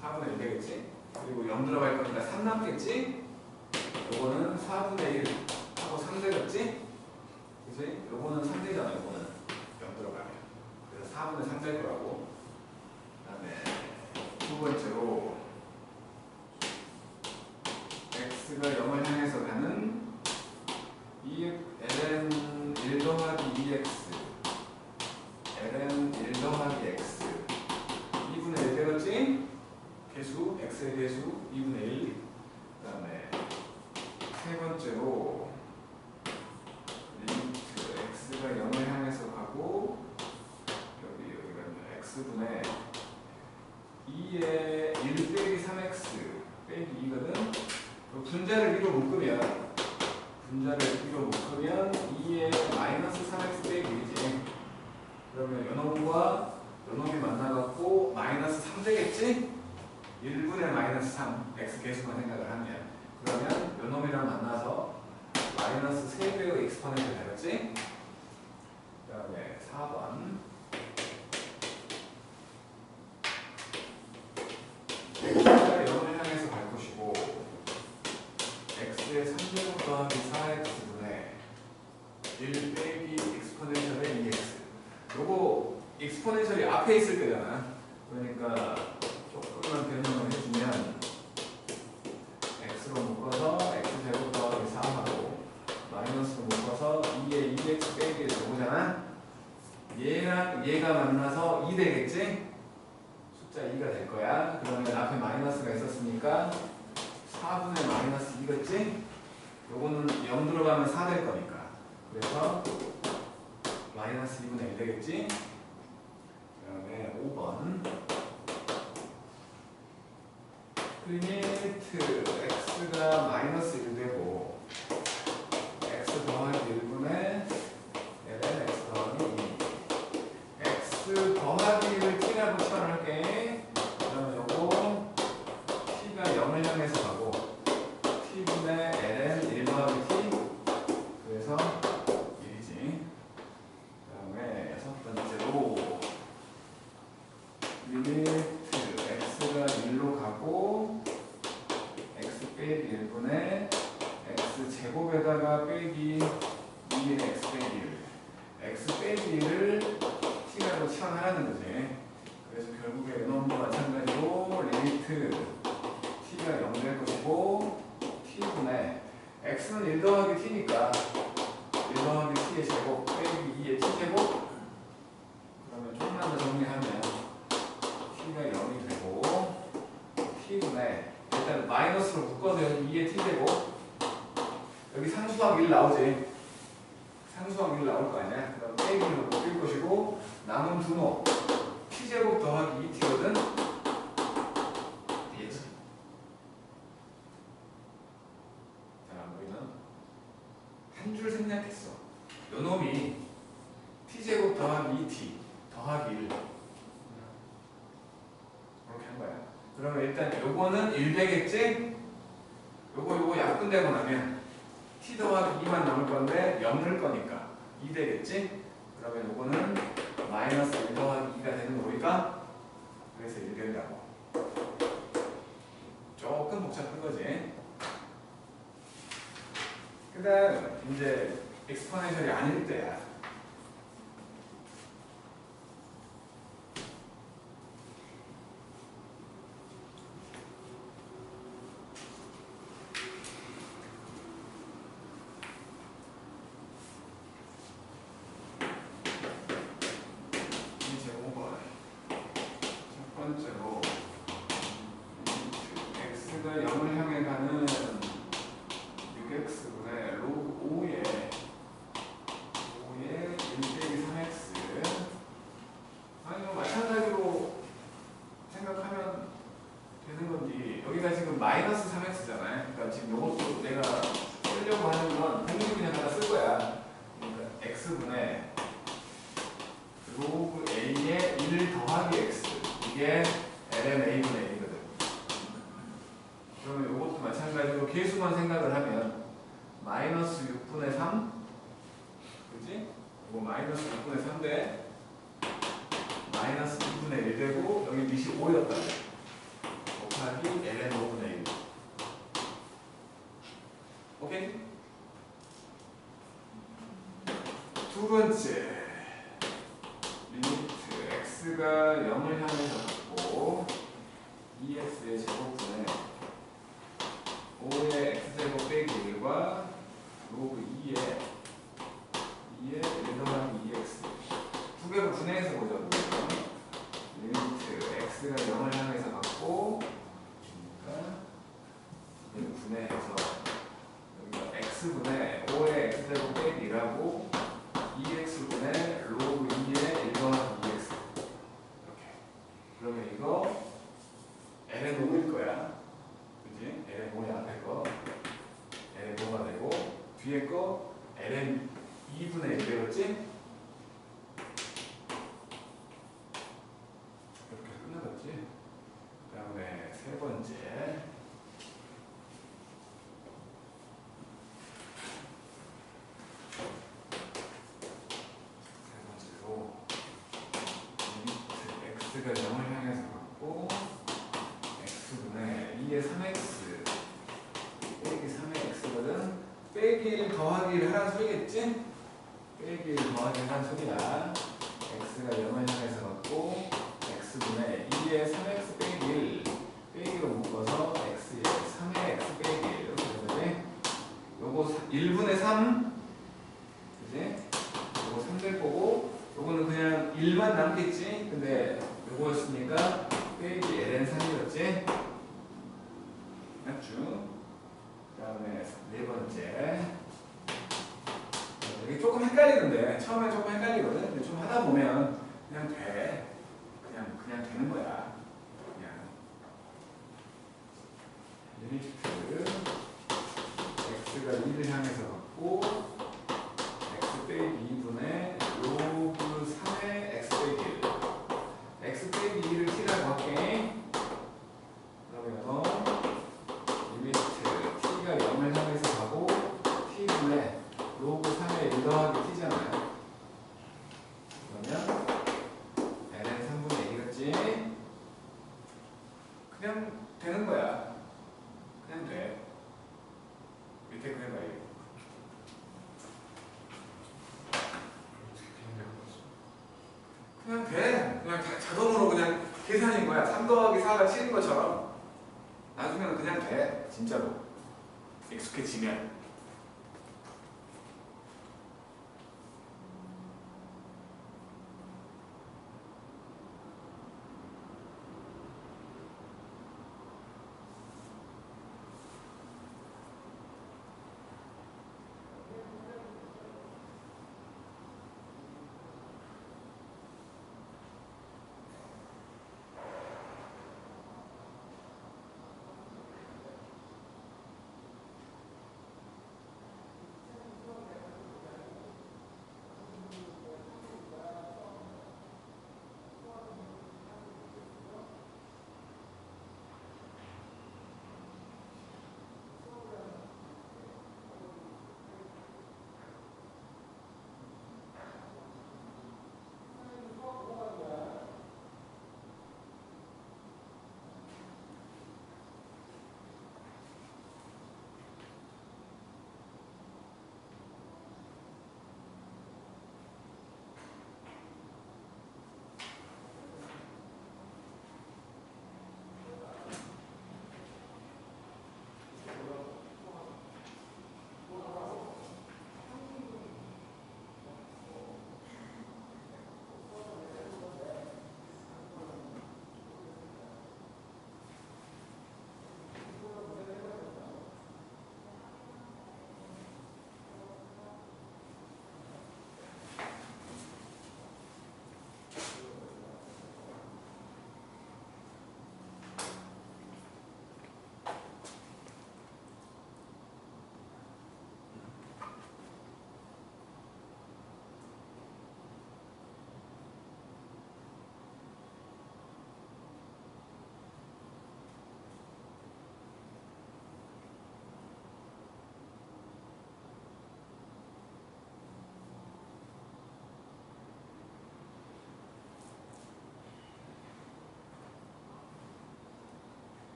[SPEAKER 1] 4분의 1 되겠지? 그리고 0 들어갈 거니까 3 남겠지? 요거는 4분의 1 하고 3 되겠지? 그치? 요거는 3 되잖아. 요거는 0 들어가면. 그래서 4분의 3 될 거라고. 그 다음에 두 번째로 x가 0을 향해서 가는 ln 1 더하기 2x ln 1 더하기 x 2분의 1 되겠지? 개수, x의 개수 2분의 1. 그 다음에 세 번째로 리미트 x가 0을 향해서 가고 여기가 x분의 2의 1 빼기 3x 빼기 2거든. 분자를 1로 묶으면 2의 마이너스 3x 빼기 1이지. 그러면 요놈과 요놈이 만나갖고 마이너스 3 되겠지? 1분의 마이너스 3 x 개수만 생각을 하면 그러면 요놈이랑 만나서 마이너스 3배의 익스포넨트 되겠지? 그 다음에 4번 x가 0을 향해서 갈 것이고 x의 3제곱 더하기 4x분의 1 빼기 익스포넨셜의 2x. 요거 익스포넨셜이 앞에 있을 거잖아. 그러니까 조금만 변형을 해주면 x로 묶어서 x제곱 더하기 4하고 마이너스로 묶어서 2의 2x 빼기 제곱이잖아. 얘랑 얘가 만나서 2 되겠지? 숫자 2가 될 거야. 그러면 앞에 마이너스가 있었으니까 4분의 마이너스 2겠지? 요거는 0 들어가면 4 될 거니까. 그래서 마이너스 2분의 1 되겠지? 그 다음에 5번 리미트 x가 마이너스 1 되고 x 더하기 1분의 ln x 더하기 2 x 더하기 1을 t라고 치환을 할게. 그러면 요거 t가 0을 향해서 가고 t분의 ln 1 더하기 t 그래서 1이지. 그 다음에 여섯 번째로 리미트 x가 1로 가고 x 빼기 1분의 x 제곱에다가 빼기 2의 x 빼기 1 x 빼기 1을 t라고 치환하라는 거지. 그래서 결국에 이놈도 마찬가지로 리미트 t가 0 될 것이고 t분의 x는 1 더하기 t니까 1 더하기 t의 제곱 빼기 2의 t제곱. 그러면 조금만 더 정리하면 t가 0이 되고 t분의 일단 마이너스로 묶어서 여기 2의 t제곱 여기 상수항 1 나오지. 상수항 1 나올 거 아니야. 그럼 빼기로 묶일 것이고 남은 분모 t제곱 더하기 2t거든. 되겠지. 자, 우리는 한 줄 생략했어. 요 놈이 t제곱 더하기 2t 더하기 1 이렇게 한 거야. 그러면 일단 요거는 1 되겠지? 요거 약분되고 나면 t 더하기 2만 남을 건데 0 넣을 거니까 2 되겠지? 그러면 요거는 마이너스 1 더하기 2가 되는 거니까 그래서 1 된다고. 조금 복잡한 거지. 그 다음 이제 익스포넨셜이 아닐 때야. 이제 5번 첫 번째로 x가 0을 향해 가는 6x분의 로그 5의 1 빼기 3x. 아니 뭐 마찬가지로 생각하면 되는 건데 여기가 지금 마이너스 3x잖아요. 그러니까 지금 이것도 내가 쓰려고 하는 건 공식 그냥 하나 쓸 거야. 그러니까 x분의 로그 a의 1 더하기 x 이게 ln a분의 1이거든. 그러면 이것도 마찬가지로 개수만 생각을 하면 마이너스 6분의 3 그지? 이거 마이너스 6분의 3대 마이너스 2분의 2분의 1 되고 여기 밑이 5였다. 곱하기 ln 5분의 1. 오케이? 두 번째 리미트 x가 0을 향해서 갖고 2x의 제곱분의 5의 x제곱 빼기 1과 로그 2의 1 더하기 2x 두 개로 분해해서 보죠. 리미트 x가 0을 향해서 갖고 그러니까 이걸 분해해서 여기가 x분의 5의 x제곱 빼기 1하고 2x분의 로그 2의 1 더하기 2x 이렇게. 그러면 이거 ln 5일 거야. 그지? ln 5야. 앞에 거 ln 5가 되고 뒤에 거 ln 2분의 1 되었지? 이렇게 끝나갔지? 그 다음에 세 번째 번째로 리미트 x가 0을 향해서 갖고 x분의 2의 3x 빼기 3의 x거든. 빼기 1 더하기 1 하라는 소리겠지? 빼기 1 더하기 1 하라는 소리야. x가 0을 향해서 갖고 x분의 2의 3x 빼기 1 빼기로 묶어서 x의 3의 x 빼기 1 이렇게 되거든. 요거 1분의 3 그지? 요거 3 될 거고 요거는 그냥 1만 남겠지? 근데 요거였으니까 빼기 ln 3이었지? 맞죠? 그 다음에 네 번째 여기 조금 헷갈리는데 처음에 조금 헷갈리거든. 근데 좀 하다 보면 그냥 돼. 그냥 되는 거야. 그냥 리미트 x가 2를 향해서 갖고 x 빼기 2분의 로그 3의 x 빼기 1 x 빼기 2를 t라고 할게. 그러면 리미트 t가 0을 향해서 가고 t분의 로그 3의 1 더하기 t잖아요. 그러면 ln 3분의 1이겠지? 그냥 되는 거야. 그냥 돼. 밑에 그냥 봐요. 그냥 돼. 그냥 자동으로 그냥 계산인 거야. 3 더하기 4가 7인 것처럼. 나중에는 그냥 돼. 진짜로. 익숙해지면.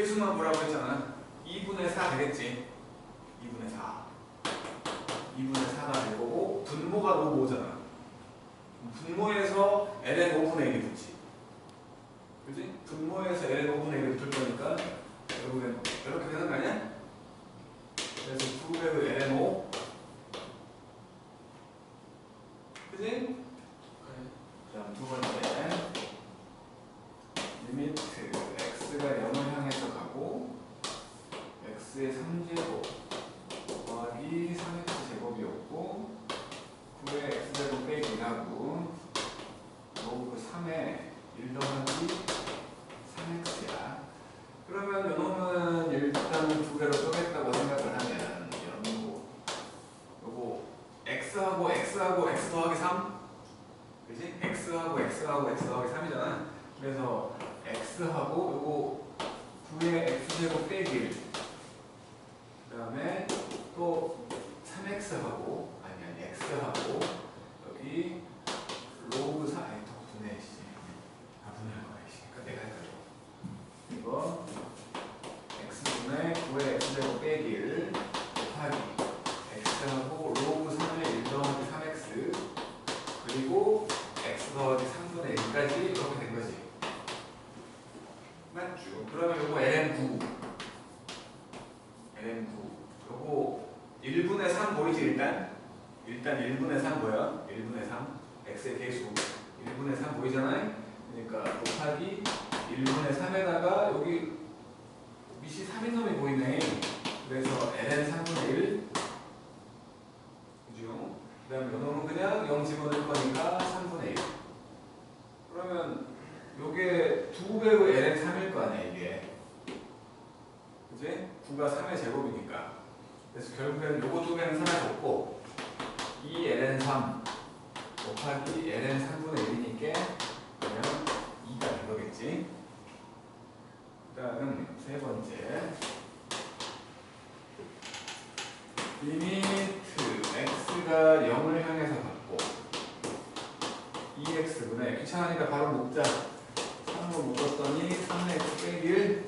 [SPEAKER 1] 계수만 보라고 했잖아. 2분의 4 되겠지. 2분의 4. 2분의 4가 될 거고 분모가 로그 5잖아. 분모에서 ln 5분의 1이 붙지. 그지? 분모에서 ln 5분의 1이 붙을 거니까 결국엔 이렇게 되는 거 아니야? 그래서 2배의 ln 5. 그지? 그다음 두 번째 리미트 x가 0을 향해서 가고 x의 3제곱 더하기 3x 제곱이었고 9의 x제곱 빼기 1하고 로그 3의 1 더하기 3x야. 그러면 요놈은 일단은 두 개로 쪼갰다고 생각을 하면 요거 x하고 x하고 x 더하기 3 그지? x하고 x하고 x 더하기 3이잖아. 그래서 x하고 요거 9의 x제곱 빼기 1 그 다음에 또 3x하고 아니 x하고 여기 로그 4 아니 더 분해 분해할 거야. 그러니까 내가 헷갈려. 이거 x분의 9의 x제곱 빼기 1 곱하기 x하고 로그 3의 1 더하기 3x 그리고 x 더하기 3분의 1까지 이렇게 된 거지. 맞죠? 그러면 요거 ln9 요거 1분의 3 보이지 일단 1분의 3 뭐야? 1분의 3 x의 계수 1분의 3 보이잖아요? 그러니까 곱하기 1분의 3에다가 여기 밑이 3인 놈이 보이네. 그래서 ln 3분의 1 그죠? 그 다음에 요놈은 그냥 0 집어넣을 거니까 3분의 1 그러면 요게 2배의 ln 3일 거 아니야 이게 그지? 9가 3의 제곱이니까 그래서 결국에는 요거 두 개는 사라졌고 2 ln 3 곱하기 ln 3분의 1이니까 그냥 2가 된 거겠지. 그 다음 세 번째 리미트 x가 0을 향해서 갔고 2x분의 귀찮으니까 바로 묶자. 3으로 묶었더니 3의 x 빼기 1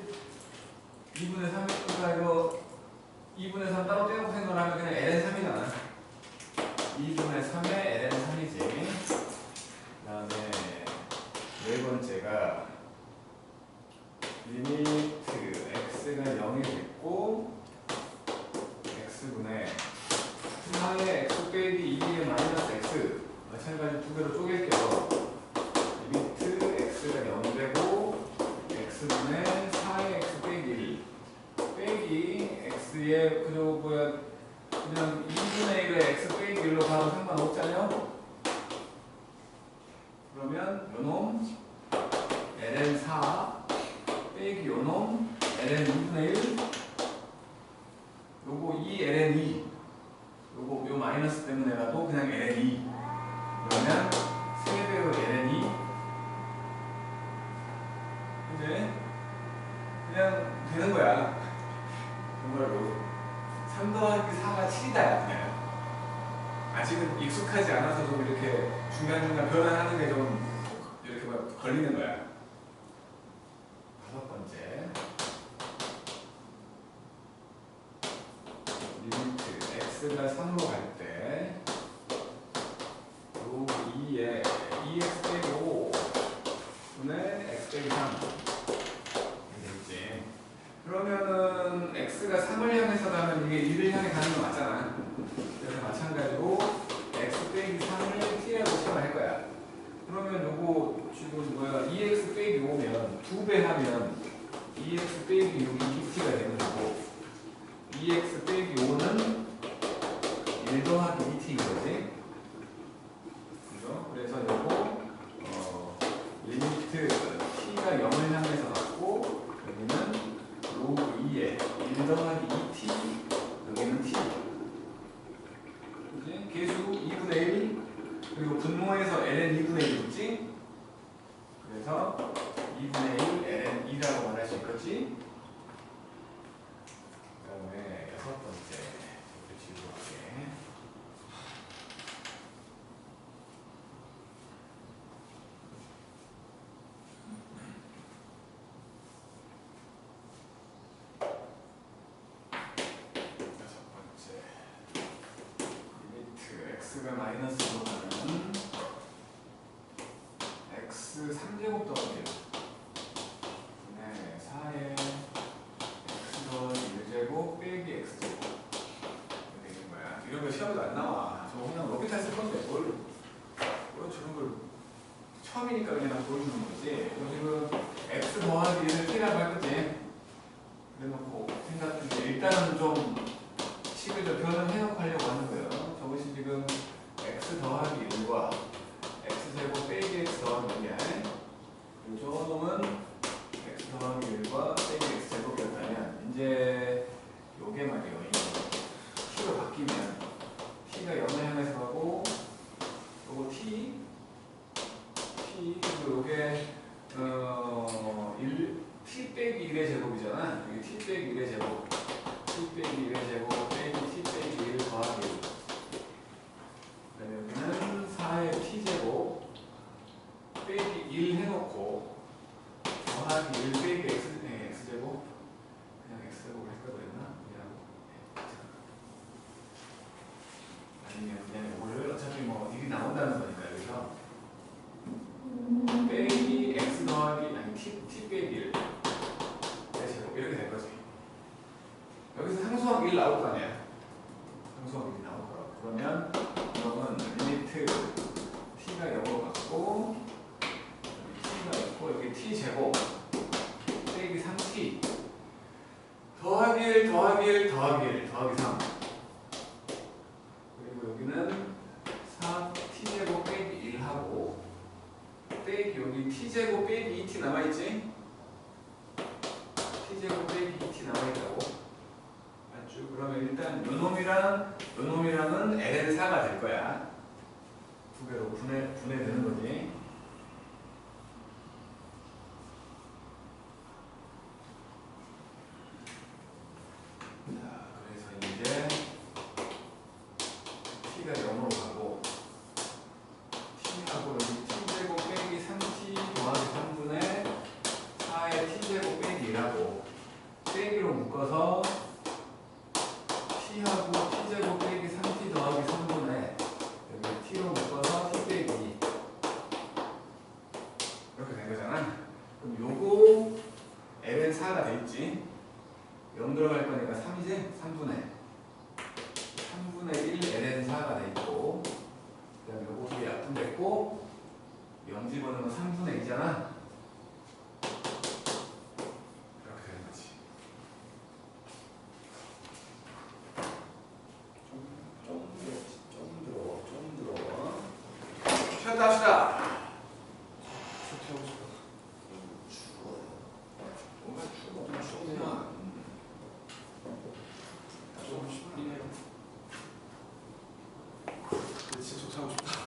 [SPEAKER 1] 2분의 3x가 이거 2분의 3 따로 떼놓고 생각을 하면 그냥 ln 3이잖아. 2분의 3의 ln 3이지. 그 다음에 네 번째가 리미트 x가 0이 됐고 x분의 4의 x 빼기 2의 마이너스 x 마찬가지로 두 개로 쪼갤게요. 리미트 x가 0 되고 x분의 4의 x 빼기 1 빼기 x의 그저 뭐야 그냥 2분의 1의 x 빼기 1로 가도 상관없잖아요. 그러면 요놈 ln 4 빼기 요놈 ln 2분의 1 요거 2 ln 2 요거 요 마이너스 때문에라도 그냥 ln 2 그러면 3배의 ln 2 이제 그냥 되는 거야. 정말로 3 더하기 4가 7이다 그냥. 아직은 익숙하지 않아서 좀 이렇게 중간중간 변화하는 게 좀 이렇게 막 걸리는 거야. 다섯 번째 리미트 x가 3으로 갈 때 로그 2에 2x 빼기 5 분의 x 빼기 3 되겠지. 그러면은 x가 3을 향해서 가면 이게 1을 향해 가는 거 맞잖아. 그래서 마찬가지로 x 빼기 3을 t라고 생각할 거야. 그러면 요거 지금 뭐야 2x 빼기 5면 2배 하면 2x 빼기 6이 2t가 되는 거고 2x 빼기 5는 1 더하기 2t인 거지. 그죠? 그래서 요거 리미트 t가 0을 향해서 갔고 여기는 로그 2에 1 더하기 2t 여기는 t 그지? 계수 2분의 1 그리고 분모에서 ln 2분의 1 있지? 그래서 2분의 1 ln 2라고 말할 수 있겠지? 그 다음에 여섯 번째 이렇게 지우고 갈게. x를 마이너스로 가면 x 3제곱 더하기 네, 4에 x 더하기 1제곱 빼기 x제곱 이렇게 되는 거야. 이런 거 시험에도 안 나와. 저거 그냥 로비탈 쓸 건데 뭘 저런 걸 처음이니까 그냥 보여주는 거지. 그럼 지금 x 더하기 1을 t라고 할 거지. 그래놓고 생각했는데 일단은 좀 식을 좀 변형해놓고 하려고 하는 거예요. 저것이 지금 x 더하기 1과 x제곱 빼기 x 더하기 1이야. 그리고 저 놈은 x 더하기 1과 빼기 x제곱이었다면 이제 요게 말이에요. t가 바뀌면 t가 0을 향해서 가고 요거 t 그리고 요게 t 빼기 1의 제곱이잖아. 여기 t 빼기 1의 제곱 t 빼기 1의 제곱 빼기 t 빼기 1 더하기 1. 그다음에 여기는 4의 t제곱 빼기 1 해놓고 더하기 1 빼기 x제곱 그냥 x제곱 할 걸 그랬나? 아니면 그냥 이거를 어차피 뭐 1이 나온다는 거니까 여기서 빼기 x 더하기 아니 t 빼기 1 제곱 이렇게 될 거지. 여기서 상수항 1 나올 거 아니야. 상수항 1이 나올 거라고. 그러면 이거는 리미트 t가 0으로 갔고 여기 t가 있고 여기 t 제곱 빼기 3t 더하기 1 더하기 1 더하기 1 더하기 3 그리고 여기는 4t 제곱 빼기 1 하고 빼기 여기 t 제곱 빼기 2t 남아있지? t 제곱 빼기 2t 남아있다고. 맞죠? 그러면 일단 요놈이랑은 ln4가 될 거야. 두 개로 분해되는 거지. 자, 그래서 이제 t가 0으로 가고 t하고 여기 t제곱 빼기 3t 더하기 3분의 4의 t제곱 빼기 1하고 빼기로 묶어서 t하고 t제곱 빼기 3t 더하기 3분의 여기 t로 묶어서 t 빼기 2 이렇게 된 거잖아. 그럼 요거 ln4가 돼 있지. 0 들어갈 거니까 3이지? 3분의 1 ln4가 돼 있고 그 다음에 요거 뒤에 약분됐고 0 집어넣으면 3분의 2잖아. 이렇게 되는 거지. 좀 들어. 쉬었다 합시다.